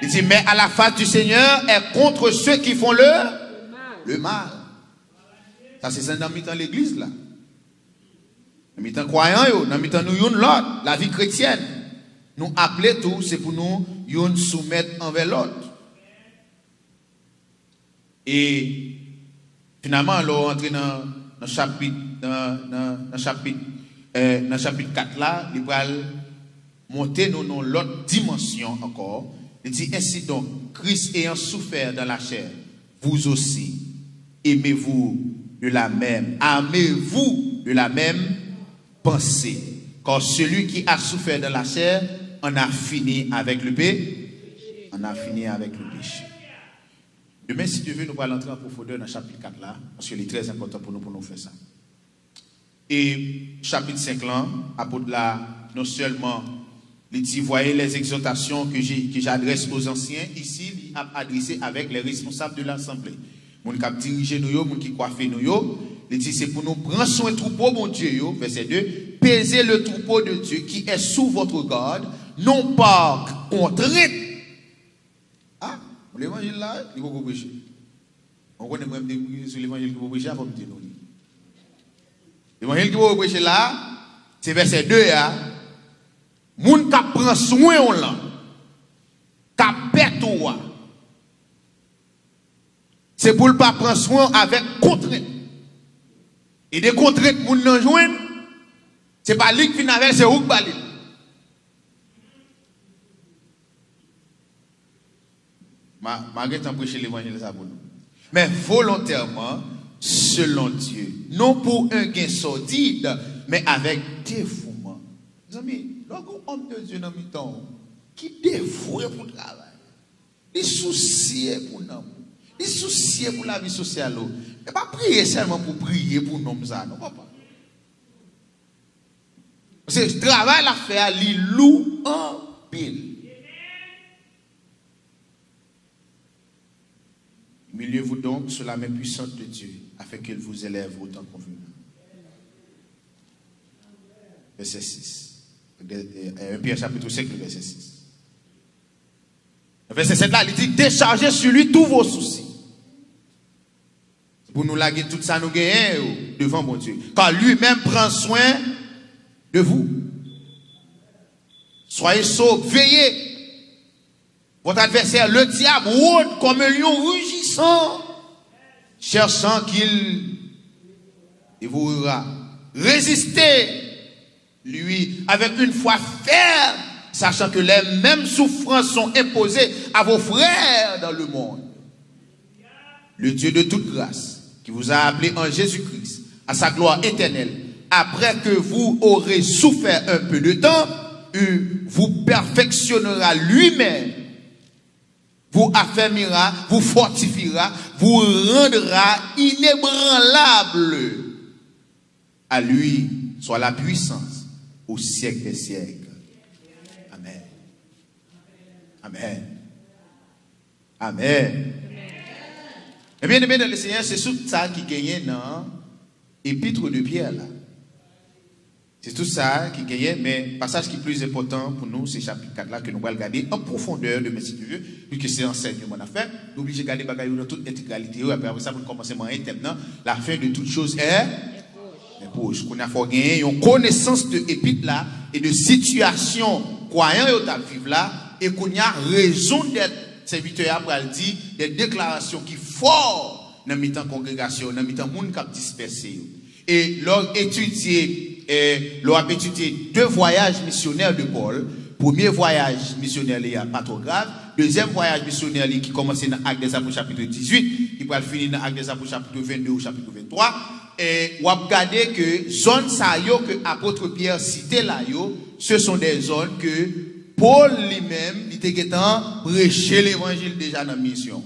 Il dit, mais à la face du Seigneur est contre ceux qui font le mal. Ça c'est dans mi-temps l'église là. Dans mi-temps croyant, dans mi-temps nous l'autre, la vie chrétienne. Nous appeler tout, c'est pour nous soumettre envers l'autre. Et finalement, là, on entre dans le chapitre 4 là, il va monter nous dans l'autre dimension encore. Il dit ainsi donc, Christ ayant souffert dans la chair, vous aussi, aimez-vous de la même pensée. Car celui qui a souffert dans la chair, on a fini avec le péché. On a fini avec le péché. Demain, si Dieu veut, nous allons entrer en profondeur dans le chapitre 4 là, parce qu'il est très important pour nous faire ça. Et chapitre 5 là, apôtre là, non seulement, il dit, voyez les exhortations que j'adresse aux anciens, ici, il a adressé avec les responsables de l'assemblée. Mon qui a dirigé nous, mon qui coiffe nous, il dit, c'est pour nous prendre soin du troupeau, mon Dieu, verset 2, pesez le troupeau de Dieu qui est sous votre garde, non pas contre L'évangile là, il faut prêcher. On connaît même sur l'évangile qui faut prêcher, il faut me dire. L'évangile qui faut prêcher là, c'est verset 2 là. Moun qui prend soin on là. Qui pète ou. C'est pour ne pas prendre soin avec contrainte. Et des contraintes moun nan joindre, c'est pas lui qui vient avec, c'est ou qui balé. Malgré tant prêcher l'évangile ça pour nous. Mais volontairement, selon Dieu. Non pour un gain sordide, mais avec dévouement. Mes amis, lorsqu'on homme de Dieu dans le temps, qui dévoue pour le travail, il soucie pour nous, il soucie pour la vie sociale. Mais pas prier seulement pour prier pour nous, non, papa. Parce que le travail à faire, il loue en pile. Humiliez-vous donc sous la main puissante de Dieu, afin qu'il vous élève au temps convenu. Verset 6. 1 Pierre chapitre 5, verset 6. Verset 7 là, il dit, déchargez sur lui tous vos soucis. Pour nous laguer tout ça, nous gagnons devant mon Dieu. Car lui-même prend soin de vous. Soyez saufs, veillez. Votre adversaire, le diable, rôde comme un lion rugissant, cherchant qu'il dévorera. Résistez lui avec une foi ferme, sachant que les mêmes souffrances sont imposées à vos frères dans le monde. Le Dieu de toute grâce, qui vous a appelé en Jésus-Christ à sa gloire éternelle, après que vous aurez souffert un peu de temps, vous perfectionnera lui-même, vous affermira, vous fortifiera, vous rendra inébranlable. À lui soit la puissance au siècle des siècles. Amen. Amen. Amen. Et bien aimé dans le Seigneur, c'est tout ça qui gagne dans l'épître de Pierre là. C'est tout ça qui gagne, mais le passage qui est plus important pour nous, c'est chapitre 4 là que nous allons regarder en profondeur de merci de Dieu, puisque c'est enseignement à faire. Nous obligés de regarder dans toute intégralité. Après ça, pour commencer à thème, la fin de toute chose est proche. Qu'on a fait gagner une connaissance de l'épître là et de situation croyant et vivre là, et qu'on a raison d'être serviteur pour le dire des déclarations qui fortes dans mi-temps congrégation, dans mi-temps monde qui a dispersé. Et leur étudier deux voyages missionnaires de Paul. Premier voyage missionnaire, il y a pas trop grave. Deuxième voyage missionnaire qui commence dans Actes des Apôtres chapitre 18, il va finir dans Actes des Apôtres chapitre 22 ou chapitre 23. Et on va regarder que zone ça yo que apôtre Pierre cité là yo, ce sont des zones que Paul lui-même il était prêché l'évangile déjà dans la mission.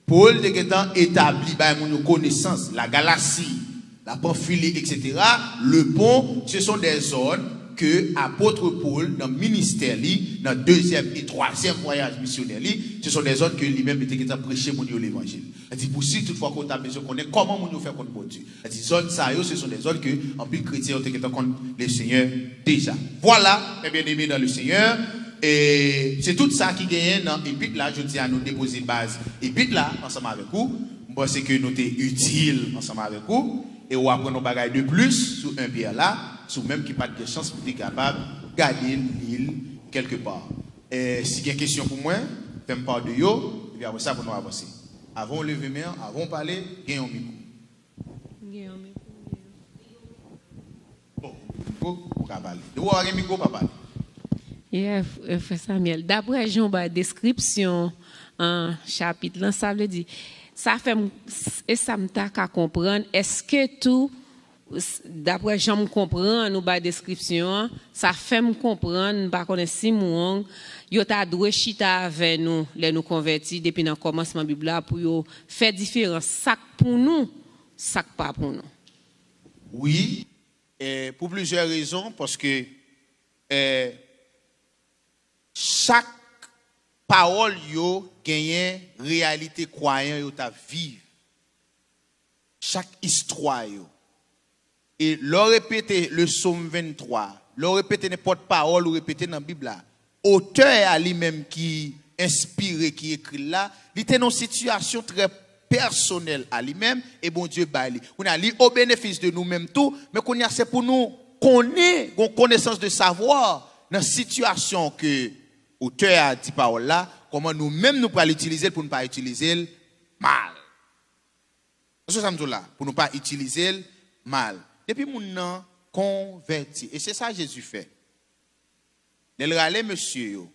Paul était établi par une connaissance, la Galatie, la Pamphylie, etc. Le Pont, ce sont des zones que apôtre Paul, dans le ministère, dans le deuxième et troisième voyage missionnaire, ce sont des zones que lui-même était prêché l'évangile. C'est pour si toutefois qu'on a besoin de connaître comment nous faire contre Dieu. C'est zones ça, ce sont des zones que en plus chrétiens ont été contre le Seigneur déjà. Voilà, mes bien-aimés dans le Seigneur. Et c'est tout ça qui gagne dans l'épître là. Je dis à nous déposer base l'épître là ensemble avec vous. Je pense que nous sommes utiles ensemble avec vous. Et on apprend nos bagages de plus sur un Pierre là, sur même qui pas de chance pour être capable de garder l'île quelque part. Et si il y a une question pour moi, faites part de yo, et puis après ça pour nous avancer. Avant de lever main, avant de parler, gagnez un micro. Bon, pour parler. De vous avoir un micro pour parler. Frère Samuel, d'après Jean, la description en chapitre, ça veut dire, ça fait, et ça me t'a qu'à comprendre, est-ce que tout, d'après Jean, me comprend, nous, la description, ça fait me comprendre, par contre, si moi, yo t'a doué chita avec nous, les nous convertis, depuis le commencement de la Bible, pour faire différence, ça pour nous, ça pas pour nous. Oui, et pour plusieurs raisons, parce que, chaque parole yo gagne réalité croyant yo ta vivre. Chaque histoire yo. Et leur répéter le psaume 23, leur répéter n'importe parole ou répéter dans la Bible là. Auteur à lui-même qui inspiré qui écrit là, il était dans une situation très personnelle à lui-même et bon Dieu baille. On a li au bénéfice de nous-mêmes tout, mais qu'on a c'est pour nous connaître, une connaissance de savoir dans la situation que auteur a dit parole là, comment nous-mêmes nous pas l'utiliser pour ne pas utiliser mal. C'est ça là, pour ne pas utiliser mal. Et puis mon converti et c'est ça Jésus fait. Il râle monsieur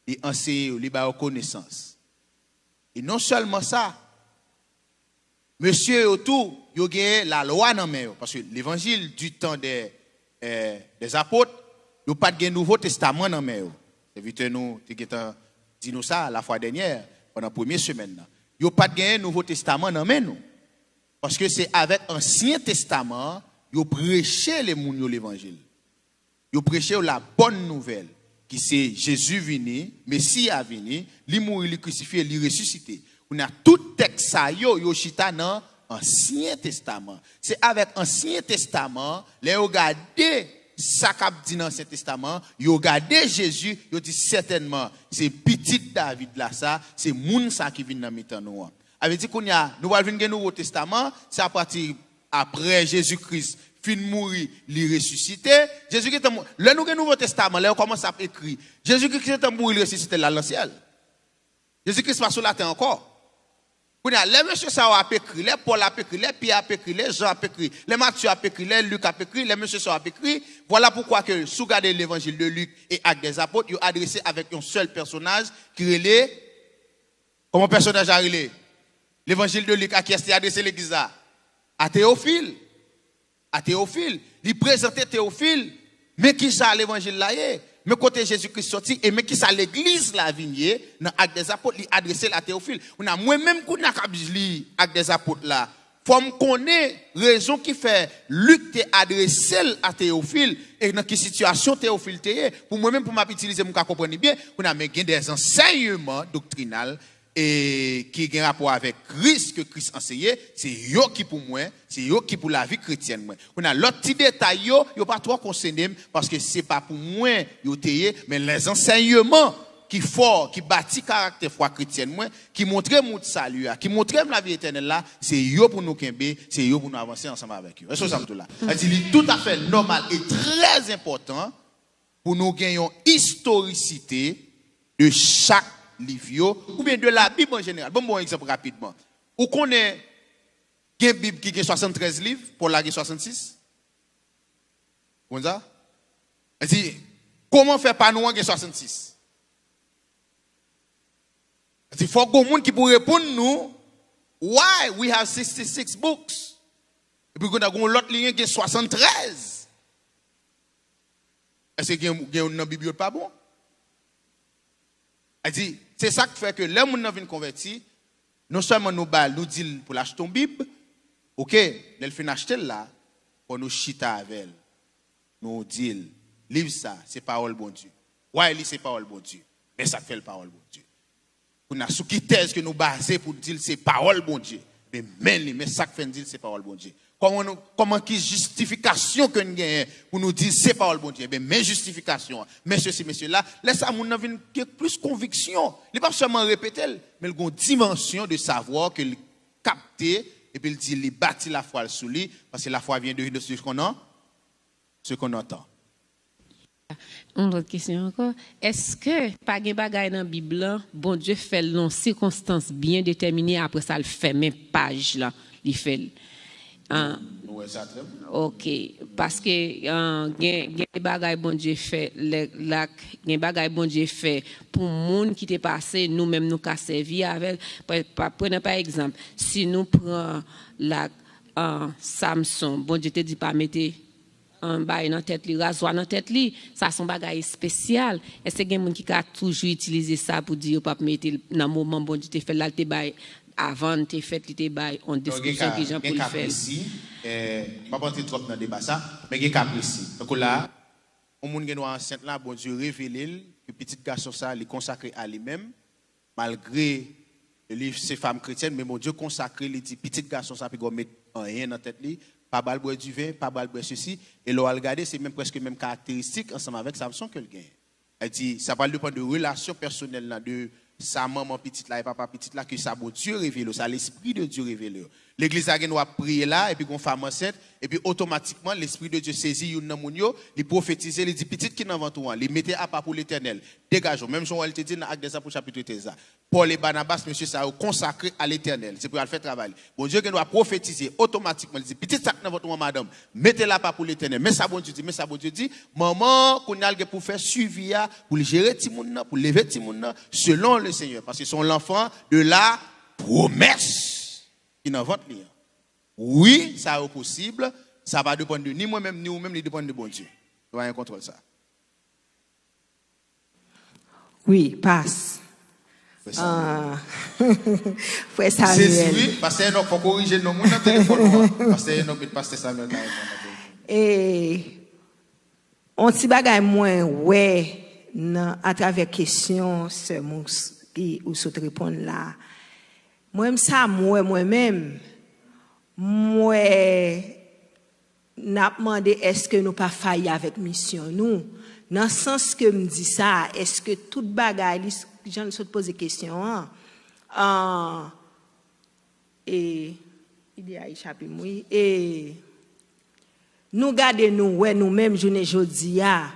il enseigne, il a connaissance. Et non seulement ça, monsieur tout, il a la loi dans main parce que l'évangile du temps des apôtres, il n'y a pas de Nouveau Testament dans main. C'est nous dit nous ça la fois dernière pendant la première semaine. Il n'y a pas de Nouveau Testament dans main nous. Parce que c'est avec l'Ancien Testament, il prêché les gens l'évangile. Il prêché la bonne nouvelle. Qui c'est Jésus venu, Messie a venu, il mourir, il crucifié, il ressuscité. On a tout texte ça yo chita dans Ancien Testament. C'est avec Ancien Testament, les regardez ça qu'a dit dans l'Ancien Testament, yo regardez Jésus, yo dit certainement c'est petit David là ça, c'est moun ça qui vient dans mitan nous. Avait dit qu'on y a nous va venir Nouveau Testament, c'est à partir après Jésus-Christ fin mourir, il ressuscité. Jésus-Christ là nous Nouveau Testament, là on commence à écrire. Jésus-Christ est mort, il ressuscité là dans le ciel. Jésus-Christ pas sur la terre encore. Quand les monsieur ça a écrit, les Paul a écrit, les Pierre a écrit, les Jean a écrit, les Matthieu a écrit, les Luc a écrit, les monsieur ça a écrit. Voilà pourquoi que sous garder l'évangile de Luc et Actes des Apôtres, il a adressé avec un seul personnage qui relait comment personnage a relé l'évangile de Luc à qui est adressé l'église à Théophile. À Théophile, il présentait Théophile, mais qui ça l'évangile là est, mais côté Jésus-Christ sorti et mais qui ça l'église la vigne dans Actes des Apôtres, il adressé à Théophile. On a moi même qu'on a li Actes des Apôtres là, faut me connaître raison qui fait Luc t'est adressé à Théophile et dans quelle situation Théophile t'est pour moi même pour m'utiliser mon comprendre bien, on a mais des enseignements doctrinaux et qui a un rapport avec Christ que Christ enseignait, c'est yo qui pour moi, c'est yo qui pour la vie chrétienne moi. On a l'autre petit détail yo pas trop concerné parce que c'est pas pour moi yo teye, mais les enseignements qui fort, qui bâtit caractère foi chrétienne moi, qui montre mon salut, qui montre la vie éternelle là, c'est yo pour nous kembe, c'est yo pour nous avancer ensemble avec eux. C'est ça tout là. C'est tout à fait normal et très important pour nous gagner une historicité de chaque livre ou bien de la Bible en général. Bon exemple rapidement. Ou connaît une Bible qui a 73 livres pour la 66? Comment ça? Comment faire pas nous en 66? Il faut que monde qui pour répondre nous why we have 66 books. Et puis on a l'autre ligne qui est 73. Est-ce que une Bible pas bon? C'est ça qui fait que les gens qui viennent convertir, non seulement nous disent pour l'acheter une Bible, ok, ils finissent acheter là, pour nous chita avec elle. Nous disons, livre ça, c'est parole bon Dieu. Ouais, c'est parole bon Dieu. Mais ça fait le parole bon Dieu. On a sous qui thèse que nous basons pour dire c'est parole bon Dieu. Mais ça fait dire c'est parole bon Dieu. Comment qui justification que nous gagnons pour nous dire c'est parole bon Dieu. Mais justification, mais ceci, mais cela, laisse à mon avis plus conviction. Il n'est pas seulement répéter, mais il y a une dimension de savoir qu'il capte et puis il dit il bâtit la foi sous lui parce que la foi vient de ce qu'on entend. Une autre question encore. Est-ce que pas de bagaille dans la Bible, bon Dieu fait dans circonstances bien déterminées après ça le fait même page là, il fait. OK, parce que gen bagay bon Dieu fait gen bagay bon Dieu fait pour monde qui t'est passé nous même nous ka servi avec prenez par exemple si nous prend la Samson bon Dieu te dit pas mettre un bail dans tête li rasoir dans tête li ça son bagay spécial est-ce que gen monde qui a toujours utiliser ça pour dire pas mettre dans moment bon Dieu te fait là te bail avant te fait te bail on discussion que gens pour le faire pas porter trop dans débat ça mais gen cas précis donc là on monde gen enceinte là bon Dieu révélé que petit garçon ça il consacré à lui-même malgré le livre c'est femme chrétienne mais bon Dieu consacré il dit petit garçon ça peut mettre rien dans tête li pas bal boire du vin pas bal boire ceci et là regarder c'est même presque même caractéristique ensemble avec Samson que le gagne Elle dit, ça va dépendre de relations personnelles là, de sa maman petite là et papa petite là, que ça bon Dieu révèle, ça l'esprit de Dieu révèle. L'église a doit prier là, et puis qu'on femme enceinte, et puis automatiquement, l'esprit de Dieu saisit une namounio, il prophétise, il dit, petite qui n'en vend tout, il mettez à part pour l'éternel. Dégageons. Même Jean, elle te dit dans Actes des Apôtres, chapitre 13. Paul et Barnabas, monsieur, ça a consacré à l'éternel. C'est pour le faire travail. Bon Dieu, qui doit prophétiser automatiquement, il dit, petite sac dans votre madame, mettez la part pour l'éternel. Mais ça, bon Dieu dit, maman, qu'on a pour faire suivi, pour gérer Timoun, pour lever Timoun, selon le Seigneur. Parce qu'ils sont l'enfant de la promesse. Qui n'en vente rien. Oui, ça est possible. Ça va dépendre de ni moi-même, ni vous-même, ni dépend de bon Dieu. On va contrôler ça. Oui, passe. Frère Samuel. Oui, parce que nous faut corriger nos monde dans téléphone. Parce que nous peut passer Samuel dans et on t'y bagaille moins ouais à travers question ce qui ou se répondre là. Moi-même ça moi-même n'a demandé est-ce que nous pas failli avec mission nous dans le sens que me dit ça est-ce que toute bagaille j'en se poser question et il y a échappé moi et nous garder nous-mêmes journée jodi a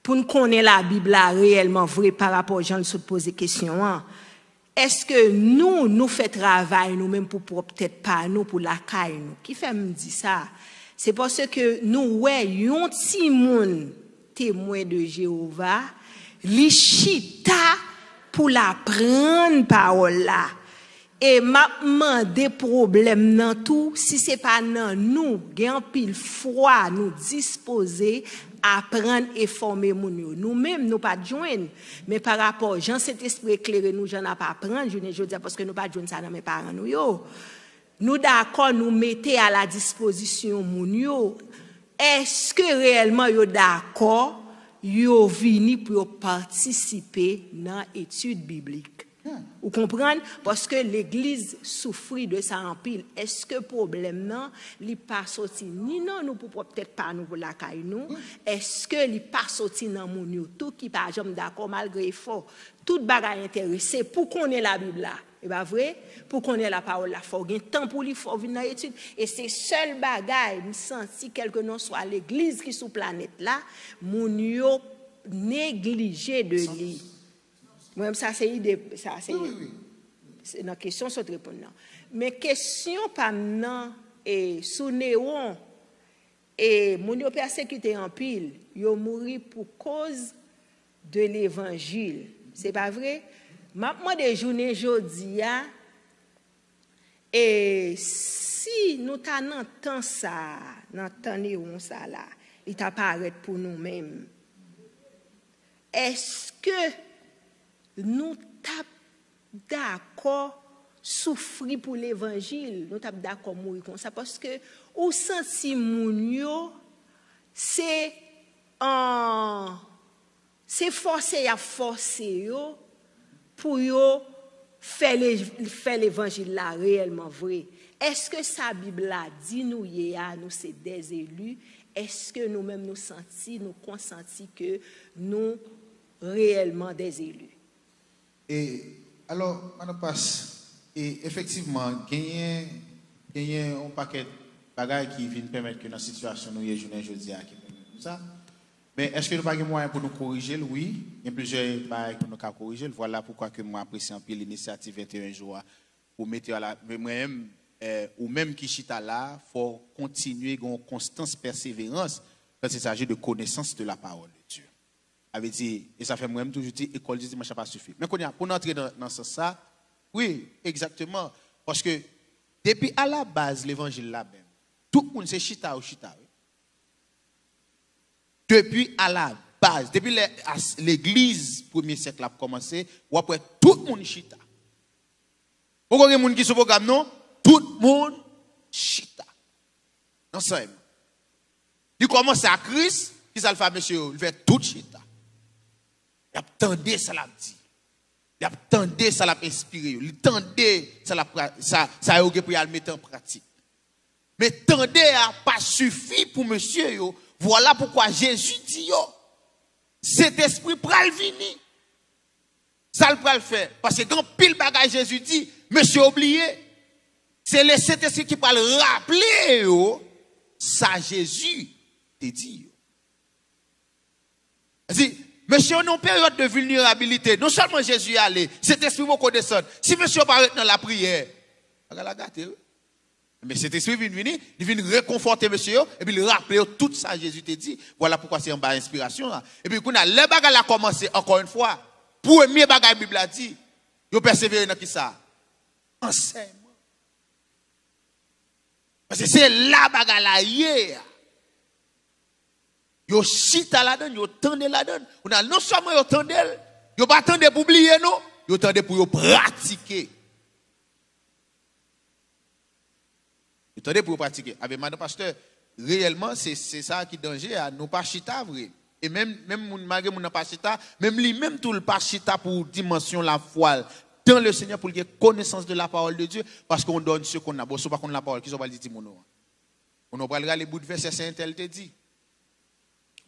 pour nous connaître la Bible réellement vrai par rapport aux gens se poser question est-ce que nous fait travail nous-mêmes pour peut-être pas nous pour la caille nous qui fait me dire ça c'est parce que nous yon ti moun témoin de Jéhovah li chita pour la prendre parole là et m'a des problèmes dans tout si c'est pas nan nous gen pile foi nous disposer apprendre et former moun yo nous-mêmes nous pas joindre mais par rapport Jean cet esprit éclairé nous j'en a pas apprendre je dis parce que nous pas joindre ça dans mes parents nous yo nous d'accord nous mettez à la disposition moun yo est-ce que réellement yo d'accord yo vini pour participer dans étude biblique vous comprenez parce que l'église souffrit de ça en pile est-ce que problème non li pas sorti ni non nous pour peut-être pas nous pour la caille nous est-ce que li pas sorti dans moun yo tout qui pas jamais d'accord malgré effort tout bagaille intéressé pour qu'on ait la Bible là et pas vrai pour qu'on ait la parole là faut gain temps pour lui faut venir dans étude et c'est seul bagaille me senti quelque non soit l'église qui sous planète là moun yo négligé de lui. Moi-même, ça, c'est idée, ça, c'est une question, ça te répond non. Mais question pas non, et sous néon, et mon yo persécuté en pile, yo mouri pour cause de l'évangile. C'est pas vrai? Maintenant, des journées jodia, et si nous t'entendons ça, n'entendons ça là, il t'apparaît pour nous-mêmes. Est-ce que nous sommes d'accord souffrir pour l'évangile, nous sommes d'accord mourir comme ça parce que ou senti moun yo c'est forcé à forcer yo pour yo faire l'évangile là réellement vrai. Est-ce que sa Bible là dit nous nous c'est des élus? Est-ce que nous-mêmes nous senti, nous consenti que nous réellement des élus? Et alors, on passe, et effectivement, gagner un paquet de bagages qui viennent permettre que dans la situation nous y journée jeudi à qui permet ça. Mais est-ce que nous avons moyen pour nous corriger? Oui, il y a plusieurs bagages pour nous corriger. Voilà pourquoi que moi apprécie un peu l'initiative 21 jours pour mettre à la même ou même qui chita là, faut continuer une constance persévérance quand il s'agit de connaissance de la parole de Dieu. Avait dit, et ça fait moi-même toujours dit, école du dimanche pas suffit. Mais pour entrer dans ce ça, oui, exactement. Parce que depuis à la base, l'évangile là-même, tout le monde c'est chita ou chita. Oui. Depuis à la base, depuis l'église, premier siècle a commencé, ou après tout le monde chita. Pourquoi il y a des gens qui sont programme non? Tout le monde chita. Non, ça. Il commence à Christ, qui ça le fait, monsieur, il fait tout chita. Il attendait ça l'a dit. Il attendait ça l'a inspiré. Il attendait ça l'a ça a pour le mettre en pratique. Mais attendez a pas suffi pour monsieur yo. Voilà pourquoi Jésus dit yo. cet esprit pral vini. Ça le pral faire. Parce que quand pile bagage Jésus dit, monsieur oublié, c'est le Saint-Esprit qui pral rappeler yo, ça Jésus te dit. Monsieur, on a une période de vulnérabilité. Non seulement Jésus est allé, cet esprit va descendre. Si monsieur paraît dans la prière, la gâter. Mais cet esprit vient venir, il vient réconforter monsieur, et puis il rappeler tout ça Jésus te dit. Voilà pourquoi c'est en bas inspiration. Et puis, quand le bagage a commencé, encore une fois, premier bagage la Bible a dit, vous persévérez dans qui ça? Enseignement. Parce que c'est la bagage là hier. Yo chita la donne, yo tende la donne. On a non seulement yo tende, yo pas tende pour oublier non, yo tende pour yo pratiquer. Yo tende pour pratiquer. Avec madame pasteur, réellement c'est ça qui est danger à nous pas chita vrai. Et même malgré mon pas chita, même lui même tout le pas chita pour dimension la foi dans le Seigneur pour qu'il ait connaissance de la parole de Dieu parce qu'on donne ce qu'on a. Bon, ce pas qu'on la parole qui sont pas dit timono. On va regarder les bouts de verset saint tel te dit.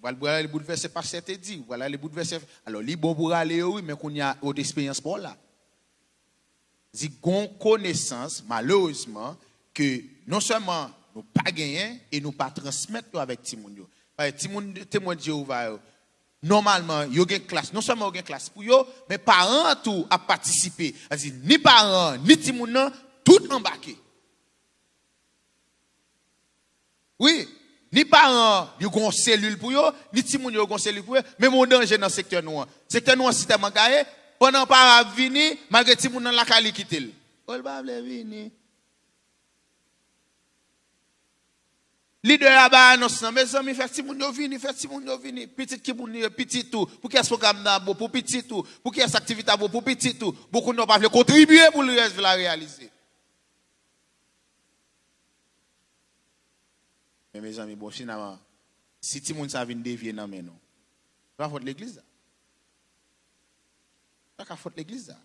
Voilà les bouts de verset pas te dit. Voilà les bouts de verset. Alors, li bon pour aller oui, mais qu'on y a une expérience pour là. Dit qu'on connaissance malheureusement que non seulement nous pas gagner et nous pas transmettre avec timono. Témoin de Jéhovah, normalement, il y a une classe. Non seulement il y a une classe pour eux, mais parents tout à participer. C'est-à-dire, ni parents, ni timoun, tout embarqué. Oui, ni parents, ils ont une cellule pour eux, ni timoun, ils ont une cellule pour eux, mais mon danger dans le secteur noir. Le secteur noir, c'est tellement carré, pendant parents venir, malgré timoun dans la cali quitter. On va venir. Leader là-bas annonce mes amis fait si moun yo vini petit qui moun petit tout pour qu'il y ait ce programme là pour petit tout pour qu'il y ait cette activité pour petit tout beaucoup n'ont pas contribuer pour le reste de la réaliser. Mais mes amis bon finalement si ti moun ça vient dévier nan men non pas faute l'église là pas faute l'église là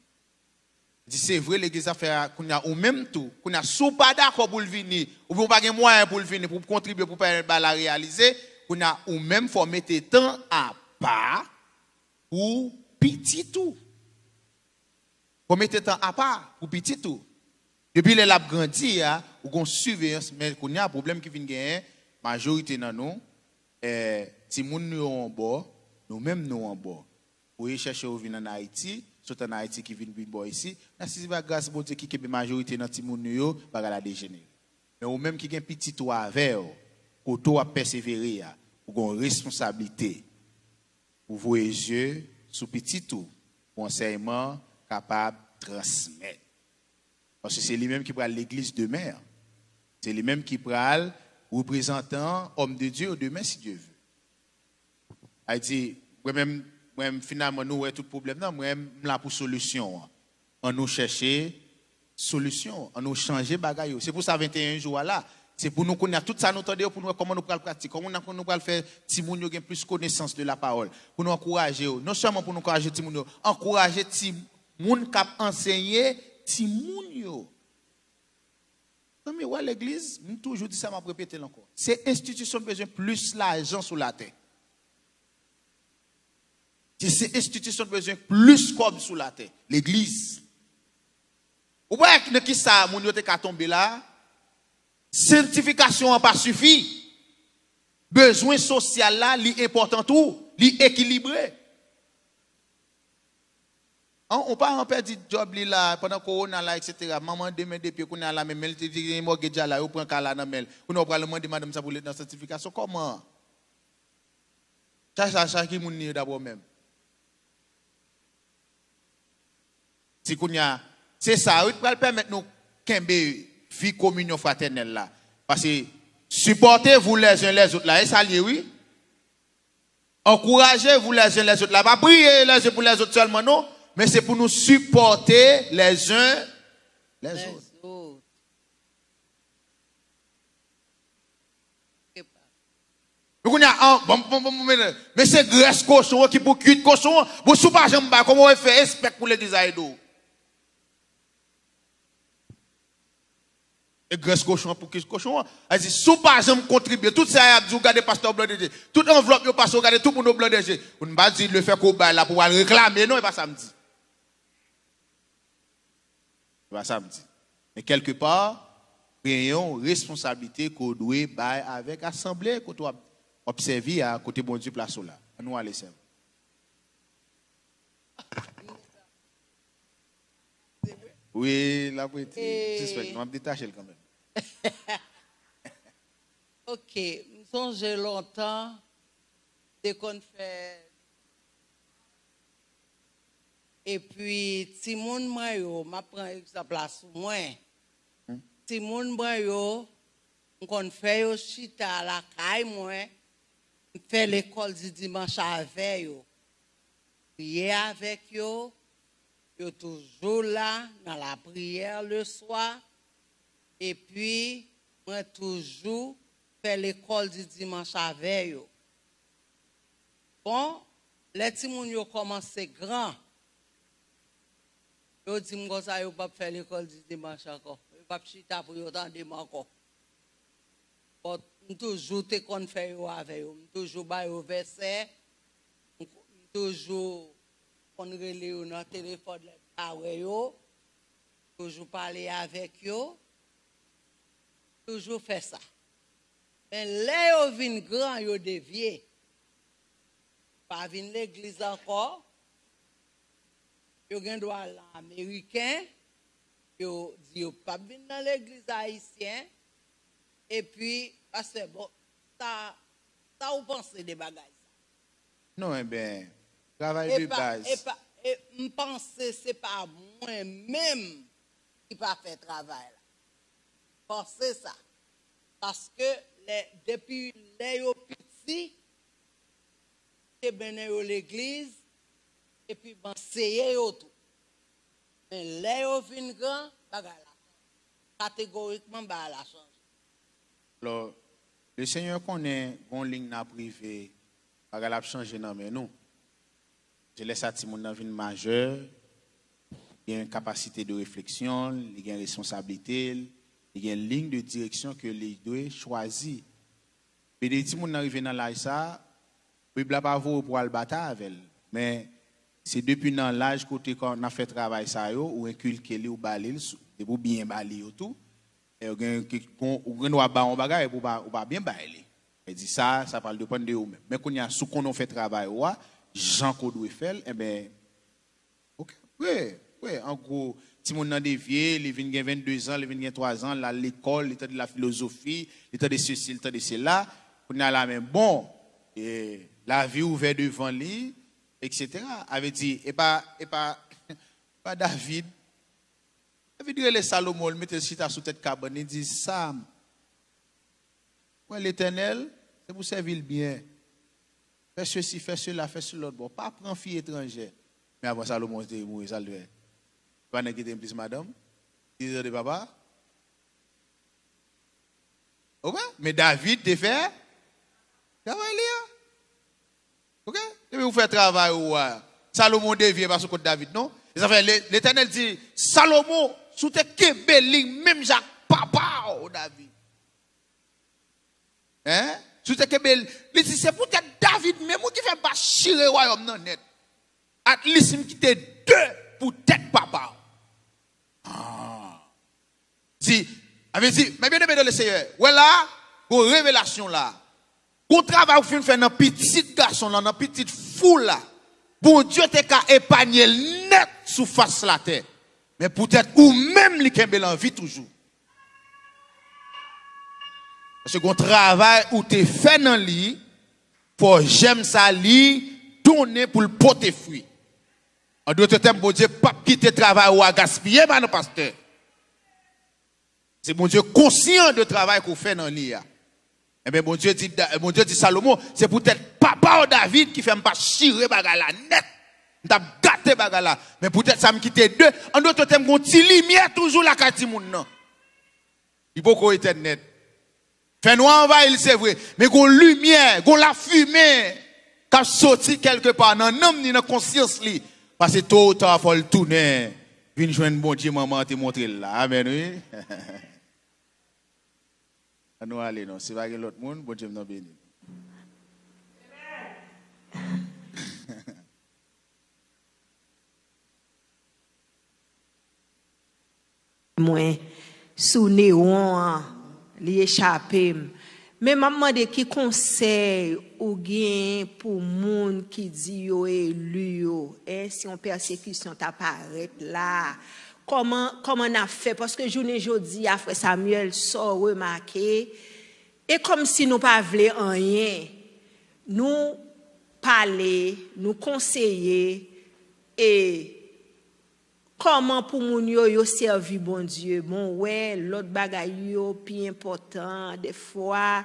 c'est vrai l'église a fait qu'on a ou même tout qu'on a sous pas d'accord pour le venir ou bien pas de moyen pour le venir pour contribuer pour la réaliser qu'on a ou même faut mettre temps à part pour petit tout faut mettre temps à part pour petit tout depuis les lab grandi ou qu'on surveillance mais qu'on a un problème qui vient gagner majorité dans nous si moun nous en bas nous même nous en bas pour chercher au venir en Haïti surtout en Haïti qui vient bon ici, si c'est grâce à Dieu qui est la majorité dans ti moun yo, ba la dégénérer. Mais ou même qui gen petit toi avec koto a persévérer, ou une responsabilité pour vos yeux sous petit tout, enseignement capable de transmettre. Parce que c'est lui-même qui prend l'église demain. C'est lui-même qui prend représentant homme de Dieu demain si Dieu veut. A dit moi-même finalement nous tout problème non moi là pour solution on nous chercher solution on nous changer bagaille c'est pour ça 21 jours là c'est pour nous connaître tout ça nous entendre pour nous comment nous pourrons pratiquer comment nous pourrons faire ti moun yo gen plus connaissance de la parole pour nous encourager non seulement pour nous encourager ti moun yo encourager ti moun k'ap enseigner ti moun yo mais ouais l'église toujours dit ça m'a répété encore c'est institution besoin plus l'argent sur la terre. Ces institutions ont besoin plus comme sous la terre. L'église. Vous voyez qui ça, mon yote ka tombe là? Sanctification n'a pas suffi. Besoin social là, li important tout, li équilibré. On pas en perdre job li là pendant corona là etc. Maman demain depuis qu'on a la même elle te dit mortgage là, on prend kala dans mel. On a probablement demandé madame ça pour dans sanctification comment? Ça qui moun ni d'abord même. C'est ça, il va permettre nous qu'un vie communion fraternelle là. Parce que supportez-vous les uns les autres là, et ça lié, oui. Encouragez-vous les uns les autres là. Pas prier les uns pour les autres seulement, non. Mais c'est pour nous supporter les uns les autres. Mais c'est graisse cochon qui pour cuire cochon. Vous ne pas jamais comment on fait respect pour l'église d'eau. Et graisse cochon pour qu'est-ce cochon. Elle dit, sous pas jamais contribuer. Tout ça, vous regardez pasteur blanc de Dieu. Toute enveloppe, vous passez, regardez tout le monde blanc de Dieu. Vous ne pas dire le faire qu'on là pour aller réclamer. Non, et pas samedi. Pas samedi. Mais quelque part, ayons responsabilité qu'on doit bailler avec l'assemblée qu'on doit observer à côté bon Dieu place là. Nous allons servir. Oui, la petite. J'espère qu'on va détacher quand même. Ok, nous songeons longtemps dès qu'on fait. Et puis, Timon Mayo, je prends exemple là sous moi. Timon Mayo, on fait yo chita la caille moi, fait l'école du dimanche avec yo. Prier avec yo. Yo toujours là dans la prière le soir. Et puis, moi toujours fait l'école du dimanche avec yo. Bon, les petits moun yo commencé grand. Yo dit m'go ça yo pas faire l'école du dimanche encore. Yo pas chita pour yo tande encore. Bon, toujours te kon fait yo avec yo, toujours ba yo verset, toujours on relève yo dans téléphone avec yo, toujours parler avec yo, toujours faire ça. Mais là yo vin grand yo dévié. Pas vin l'église encore. Yo gen droit l'américain, yo dit yo pas vin dans l'église haïtienne. Et puis parce que bon ça vous pensez des bagages. Non, eh bien, travail de base. Et je pense que ce n'est pas moi-même qui va faire travail. Pensez ça. Parce que depuis les petits, c'est bien l'église, et puis c'est tout. Mais les fin grand, catégoriquement, la change. Alors, le Seigneur connaît une ligne privée, il a changé dans nous. Je laisse à Timon dans une majeure, il y a une capacité de réflexion, il y a une responsabilité, il y a une ligne de direction que les doit choisir. Mais les Timon arrivent dans l'âge ça, il ne pas pour le bataille avec elle. Mais c'est depuis dans l'âge côté qu'on a fait travail ça ou inculquer ou baler pour bien baler tout. Et on doit ba on bagaille pour pas bien baler. Elle dit ça parle de prendre de vous même. Mais quand il y a sous qu'on fait travail Jean qu'on doit faire, eh bien, ok, oui, en gros, si mon nan dévié, il vient 22 ans, il vient 3 ans, là, l'école, l'état de la philosophie, l'état de ceci, l'état de cela, on a la même, bon, et la vie ouverte devant lui, etc. Avait dit, et pas David, David les Salomon, il mettait le chita sous tête cabane, il dit, Sam, l'Éternel, c'est pour servir le bien. Fais ceci, fais cela, fais cela. Bon, pas prendre fille étrangère. Mais avant Salomon, c'était mourir, ça le fait. Pas n'inquiéter plus, madame. 10 heures de papa. Ok? Mais David, te fait travail là. Ok? Et vous faites travail ou Salomon devient parce que David, non? L'Éternel dit, Salomon, sous tes kebelling, même Jacques, papa, David. Hein? C'est peut-être David même qui fait pas chirer le royaume non net. At least il quitte 2 pour tête papa. Si, avait dit, mais bien aimé dans le Seigneur, voilà, pour révélation là, pour travail vous fait dans petit garçon là, dans petite foule là, bon Dieu te ka épargner net sous face la terre. Mais peut-être ou même li kembe l'envie toujours. Parce qu'on travail où tu fait dans lit, pour j'aime ça lit, donner pour le porter fruit. En d'autres termes, bon Dieu, pas quitter travail ou à gaspiller, non, pasteur. C'est bon Dieu conscient de travail qu'on fait dans lit. Eh bien, bon Dieu dit Salomon, c'est peut-être papa ou David qui fait pas chirer bagala net. M't'a gâté bagala. Mais peut-être ça me quitte 2. En d'autres termes, on ti lumière toujours la carte moun nan. Il faut qu'on était net. Fait noir envahir, c'est vrai. Mais qu'on lumière, qu'on la fumée, qui a sorti quelque part dans l'homme ni dans la conscience. Parce que tôt ou tard, il faut le tourner. Viens joindre bon Dieu, maman, te montrer là. Amen, oui. Nous allons, non. C'est pas l'autre monde, bon Dieu nous bénit. Moi, sous néon, li échappé. Mais maman de qui conseil ou gain pour moun qui dit yo élu yo, si on persécution t'apparaît là, comment on a fait parce que journée jodi a frère Samuel sort remarqué et comme si nous pas vle rien, nous parler, nous conseiller et comment pour moun yo servi bon Dieu. Bon ouais, l'autre bagay yo plus important des fois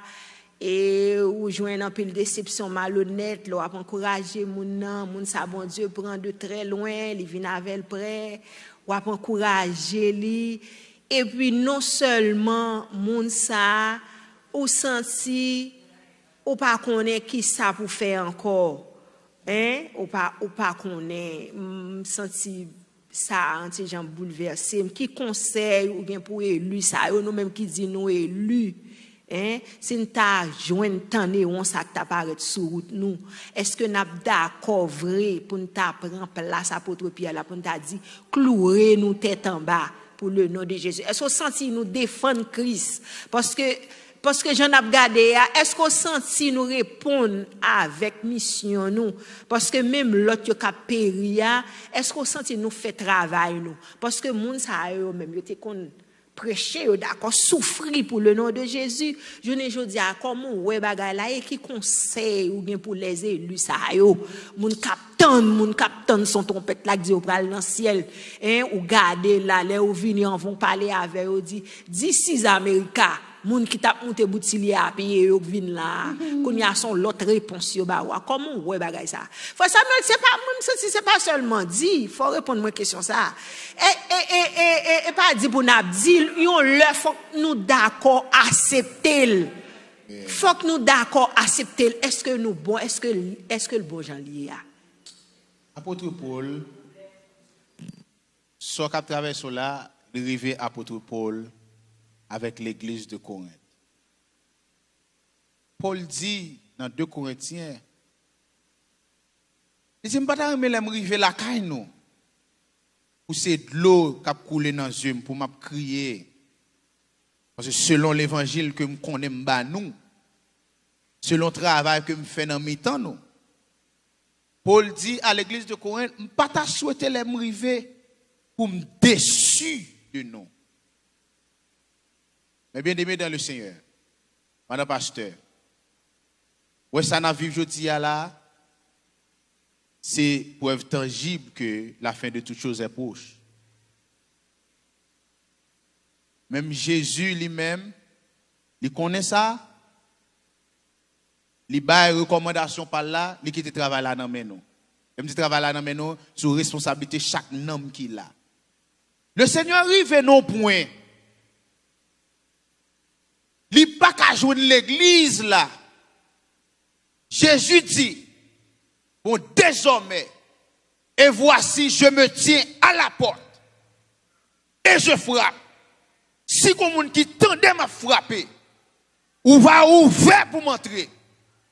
et ou joindre un peu de déception malhonnête, là pour encourager moun sa bon Dieu prend de très loin, il vient avec près, ou pour encourager li et puis non seulement moun sa ou senti ou pas connaît qui ça pour faire encore. Ou pas connaît senti ça anti gens bouleversé qui conseille ou bien pour élu ça nous même qui dit nous élu si nous t'a joindre tande on ça t'a paraît sur route nous est-ce que n'a d'accord vrai pour nous t'a prendre place apôtre Pierre là pour nous t'a dit clouer nous tête en bas pour le nom de Jésus est-ce qu'on senti nous défendre Christ parce que j'en ai regardé, est-ce qu'on senti nous répondre avec mission nous? Parce que même l'autre qui a péri, est-ce qu'on senti nous fait travail nous? Parce que moun sa yo même yo te kon prêcher d'accord souffrir pour le nom de Jésus. Je ne dis à comment ouais bagay là et qui conseille ou bien pour les élus sa yo. Moun captain son trompette là dit au pral dans ciel ou garder là les ou venir vont parler avec eux dit d'ici America moun qui t'a monté boutili à payer yo vinn là qu'on y a son l'autre réponse yo ba comment ouais bagay ça faut ça c'est pas même c'est pas seulement dit faut répondre moi question ça et pas dit pour n'a dit yon le faut nous d'accord accepter faut que nous d'accord accepter est-ce que nous bon est-ce que le bon Jean lié a apôtre Paul soit qu'à travers cela arrivé apôtre Paul avec l'église de Corinthe. Paul dit dans 2 Corinthiens, il dit, je ne vais pas arriver la caille, nous. Pour c'est de l'eau qui a coulé dans les yeux, pour m'a crier. Parce que selon l'évangile que je connais, nous, selon le travail que je fais dans mes temps, nous. Paul dit à l'église de Corinthe, je ne vais pas souhaiter les m'arriver pour me déçu de nous. Mais bien aimé dans le Seigneur, madame pasteur, où ça n'a vu aujourd'hui là, c'est preuve tangible que la fin de toutes choses est proche. Même Jésus lui-même, il connaît ça, il bat une recommandation par là, il quitte travail là dans nous. Il dit travail là dans nous, sous responsabilité chaque homme qu'il a. Le Seigneur arrive à nos points. Il n'y a pas qu'à jouer l'église là. Jésus dit, bon, désormais, et voici, je me tiens à la porte et je frappe. Si quelqu'un qui tendait m'a frappé, ou va ouvert pour m'entrer.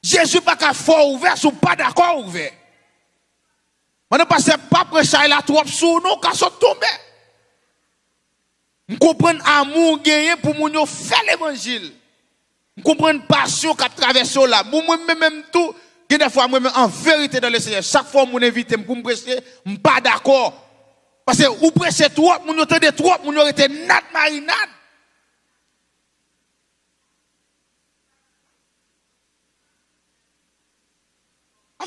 Jésus pas qu'à fort ouvert, si pas d'accord ouvert. On ne passe pas prêcher la trop sous nous, quand ça tombe. Nous comprenons l'amour gagné pour nous faire l'évangile. Nous comprenons la passion qui traverse là. Moi-même tout, des fois, moi-même en vérité dans le Seigneur, chaque fois que vous m'invitez pour me prêcher, je ne suis pas d'accord. Parce que vous prêchez trop, vous entendez trop, vous avez nat marinade.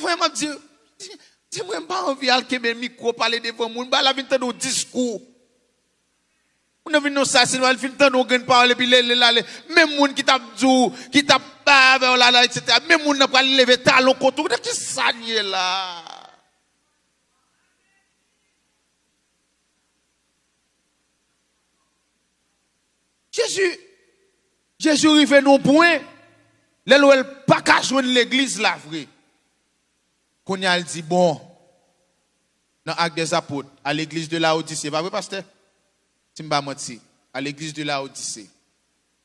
Vraiment, dis-moi pas envie de micro parler devant moi, je vais entendre un discours. On a vu nos assassins, on a vu nos grandes paroles, puis même moun qui t'a dit, qui t'a pas, etc. Même moun n'a pas levé talon contre vous, qui s'agit là. Jésus arrive à nos points, là où elle pas qu'à joindre l'église là, vrai. Qu'on y a dit, bon, dans l'acte des apôtres, à l'église de Laodicée, pas vrai, pasteur? À l'église de Laodicée.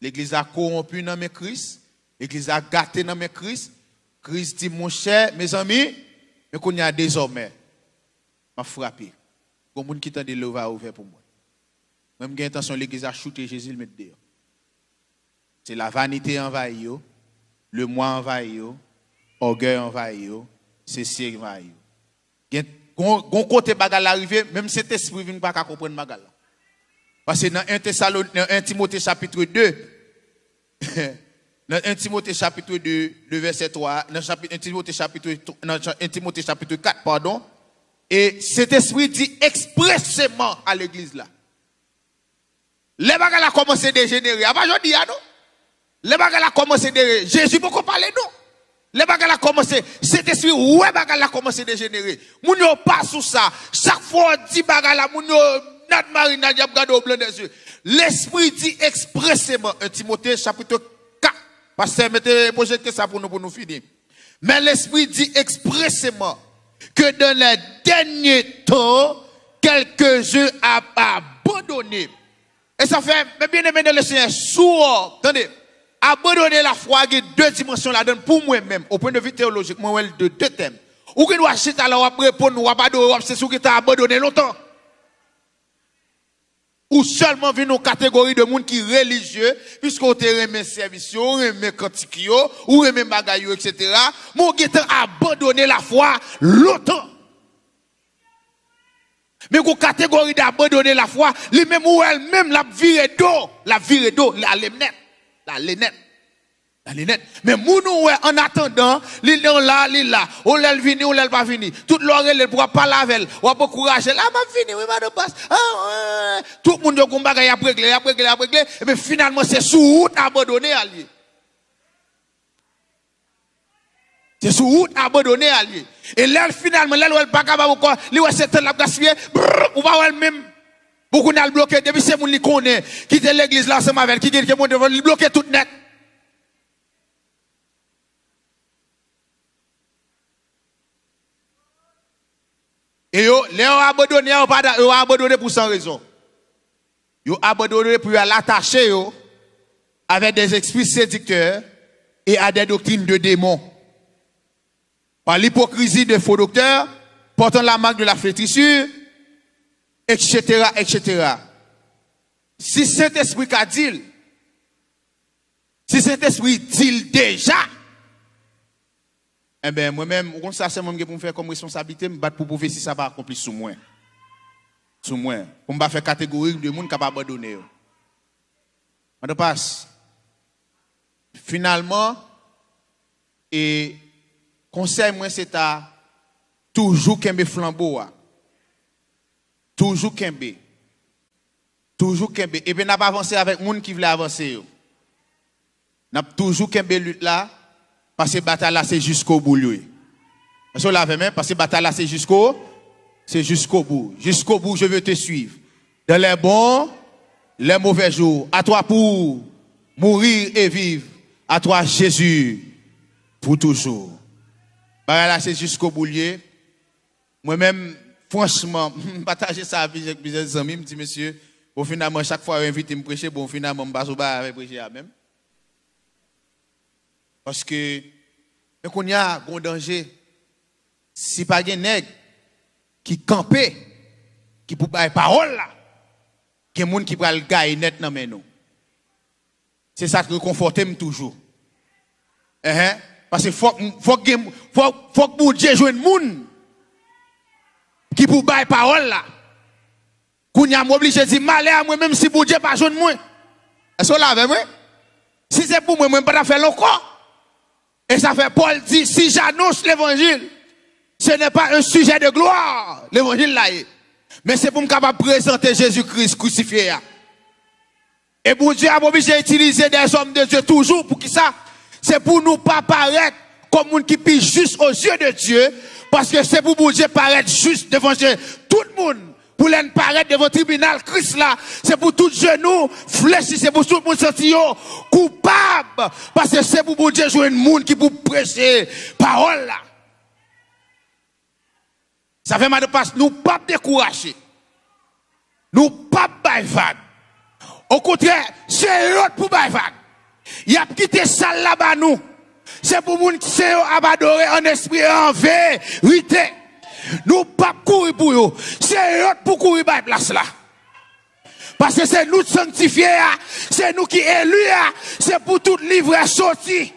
L'église a corrompu dans mes Christ. L'église a gâté dans mes Christ. Christ dit, mon cher, mes amis, mais qu'on y a désormais, m'a frappé. Il y a des gens qui tendent le va ouvert pour moi. Même j'ai intention l'église a shooter Jésus le mettre dehors. C'est la vanité envahie, le moi envahi, l'orgueil envahi, c'est si envahi. Gon côté bagal arrivé, même cet esprit vient pas comprendre bagal. Parce que dans 1 Timothée chapitre 2, dans 1 Timothée chapitre 2, le verset 3, dans 1 Timothée chapitre 4, pardon, et cet esprit dit expressément à l'église là. Les bagal a commencé à dégénérer. Avant je dis non. Les bagal a commencé à dégénérer. Jésus beaucoup parler non. Les bagal a commencé, cet esprit ouais bagal a commencé à dégénérer. Moun yo pas sous ça. Chaque fois dit bagal la moun yo nat marina diap gado au blanc des yeux. L'esprit dit expressément 1 Timothée chapitre 4. Pasteur mettez projeter ça pour nous finir. Mais l'esprit dit expressément que dans les derniers temps quelques-uns abandonné. Et ça fait, mais bien aimé dans le Seigneur, sourd, attendez, abandonner la foi, il y a deux dimensions là-dedans pour moi-même, au point de vue théologique, moi, de deux thèmes. Ou qu'il doit acheter alors après répondre, ou abandonner, c'est ce qui t'a abandonné longtemps. Ou seulement venir une catégorie de monde qui est religieux, puisqu'on te remet service, on remet cantique, ou remet bagaille, etc. Mon qui t'a abandonné la foi longtemps. Mais une catégorie d'abandonner la foi, lui-même ou elle-même la virée d'eau, la lenette. Mais moun en attendant, l'île là, ou l'elle vini, ou l'elle pas vini. Toute l'oreille, elle pourra pas laver, ou pas courager. Là, m'a fini, oui, madame passe. Tout le monde a combat, il a réglé, et puis finalement, c'est sous route abandonné à lui. C'est sous route abandonné à lui. Et là, finalement, là, elle pas capable encore, lui, c'est la gaspiller, ou pas elle-même. Beaucoup n'a bloqué, depuis c'est moun li connaît, qui était l'église là, c'est ma qui dit que mon devant, il bloqué tout net. Et yo, les ont abandonné pour sans raison. Yo abandonné pour l'attacher avec des esprits séducteurs et à des doctrines de démons. Par l'hypocrisie de faux docteurs, portant la marque de la flétrissure, etc., etc. Si cet esprit qu'a dit, si cet esprit dit déjà, eh bien, moi-même, ça, c'est moi qui pour me faire comme responsabilité, me battre pour prouver si ça va accomplir sous moi. Sous moi. Pour me faire catégorie de monde qui va abandonner. On passe. Finalement, et conseil, moi, c'est à toujours kembe flambeau. Toujours kembe. Toujours kembe. Et bien, n'a pas avancé avec monde qui voulait avancer. N'a toujours kembe lutte là. Parce que bataille là, c'est jusqu'au bout. Parce que là, parce que bataille là, c'est jusqu'au bout. Jusqu'au bout, je veux te suivre. Dans les bons, les mauvais jours. À toi pour mourir et vivre. À toi, Jésus, pour toujours. Bataille là, c'est jusqu'au bout. Moi-même, franchement, partager ça avec mes amis, me dit, monsieur, bon, finalement, chaque fois, invite me prêcher, bon, finalement, je ne vais pas prêcher à même. Parce que, quand il y a un danger, si pas un nègre qui campe, qui peut pas parole là, il y a des gens qui peut le gagner net dans nous. C'est ça qui réconforte toujours. Parce que faut que Dieu joue un monde qui peut pas parole là. Quand il y a obligé de dire malheur à moi, même si Dieu pas joue moi. Est-ce que là avec moi? Si c'est pour moi, je ne peux pas faire encore. Et ça fait Paul dit, si j'annonce l'évangile, ce n'est pas un sujet de gloire, l'évangile là. Mais c'est pour me capable présenter Jésus-Christ crucifié. Et pour Dieu a obligé d'utiliser des hommes de Dieu toujours pour qui ça? C'est pour nous pas paraître comme monde qui pille juste aux yeux de Dieu, parce que c'est pour Dieu paraître juste devant Dieu. Tout le monde. Pour l'en paraître devant le tribunal, Christ là, c'est pour tout genou fléchi, c'est pour tout le monde sentir coupable. Parce que c'est pour Dieu jouer un monde qui peut prêcher parole là. Ça fait mal de passe, nous pas décourager. Nous pas vague. Au contraire, c'est eux pour bailler vague. Il a quitté ça là-bas nous. C'est pour moun qui c'est adorer en esprit et en vérité. Nous pas courir pour eux. C'est eux pour courir par place là. Parce que c'est nous sanctifiés, c'est nous qui élus, c'est pour tout livre sorti.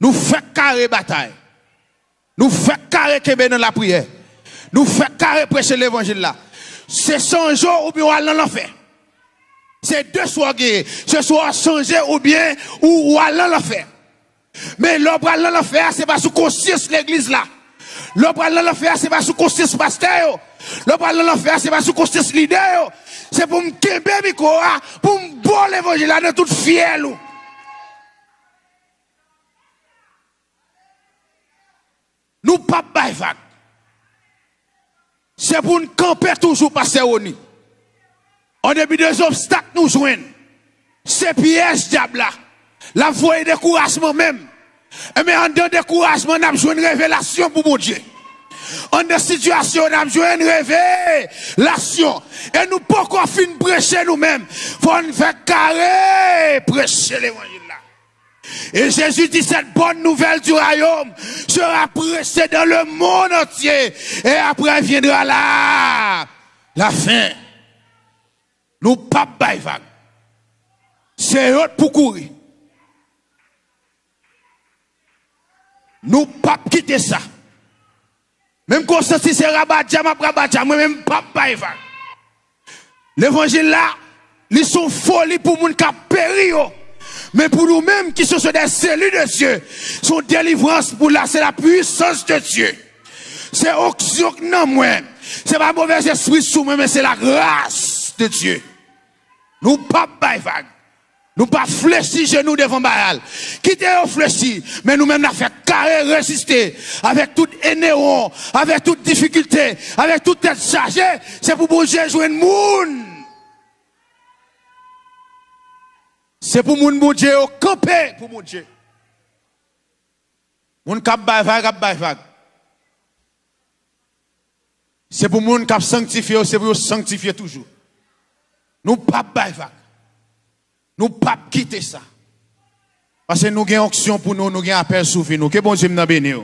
Nous faisons carré bataille. Nous faisons carré kébé dans la prière. Nous faisons carré prêcher l'évangile là. C'est 100 jours ou bien on aller l'enfer. C'est 2 soirs guéris. Ce soit changer ou bien ou aller l'enfer. Mais l'homme aller l'enfer, c'est pas sous conscience l'église là. L'homme aller l'enfer, c'est pas sous conscience pasteur. L'homme aller l'enfer, c'est pas sous conscience leader. C'est pour me kembe miko, pour me boire l'évangile là dans toute fiel. Nous pas bailler vague. C'est pour nous camper toujours passer au nid. En début des obstacles nous joignent. C'est piège diable là. La voie de découragement même. Mais en dedans découragement, nous avons joué une révélation pour mon Dieu. En des situations, nous avons joué une révélation. Et nous pas encore fin prêcher nous-mêmes. Faut nous faire carré prêcher l'évangile là. Et Jésus dit cette bonne nouvelle du royaume sera prêchée dans le monde entier. Et après viendra la fin. Nous pas bailler vague. C'est eux pour courir. Nous pas quitter ça. Même quand c'est rabat-jam après rabat-jam, moi même pas bailler vague. L'évangile là, ils sont folie pour moun qui péri. Mais pour nous-mêmes qui sont des cellules de Dieu, son délivrance pour là, c'est la puissance de Dieu. C'est auction non moi. C'est pas mauvais esprit sous moi, mais c'est la grâce de Dieu. Nous pas bailler vague. Nous pas fléchir genoux devant Baal. Quittez au fléchir, mais nous-mêmes nous fait carré résister avec toute énéon, avec toute difficulté, avec toute tête chargée. C'est pour bouger jouer une moun. C'est pour moun bouger au camper pour mon Dieu. Moun kap baille vague. C'est pour moun kap sanctifier, c'est pour sanctifier toujours. Nous pas baille vague. Nous pas quitter ça. Parce que nous avons onction pour nous, nous avons appel sous nous. Que bon Dieu nous bénisse.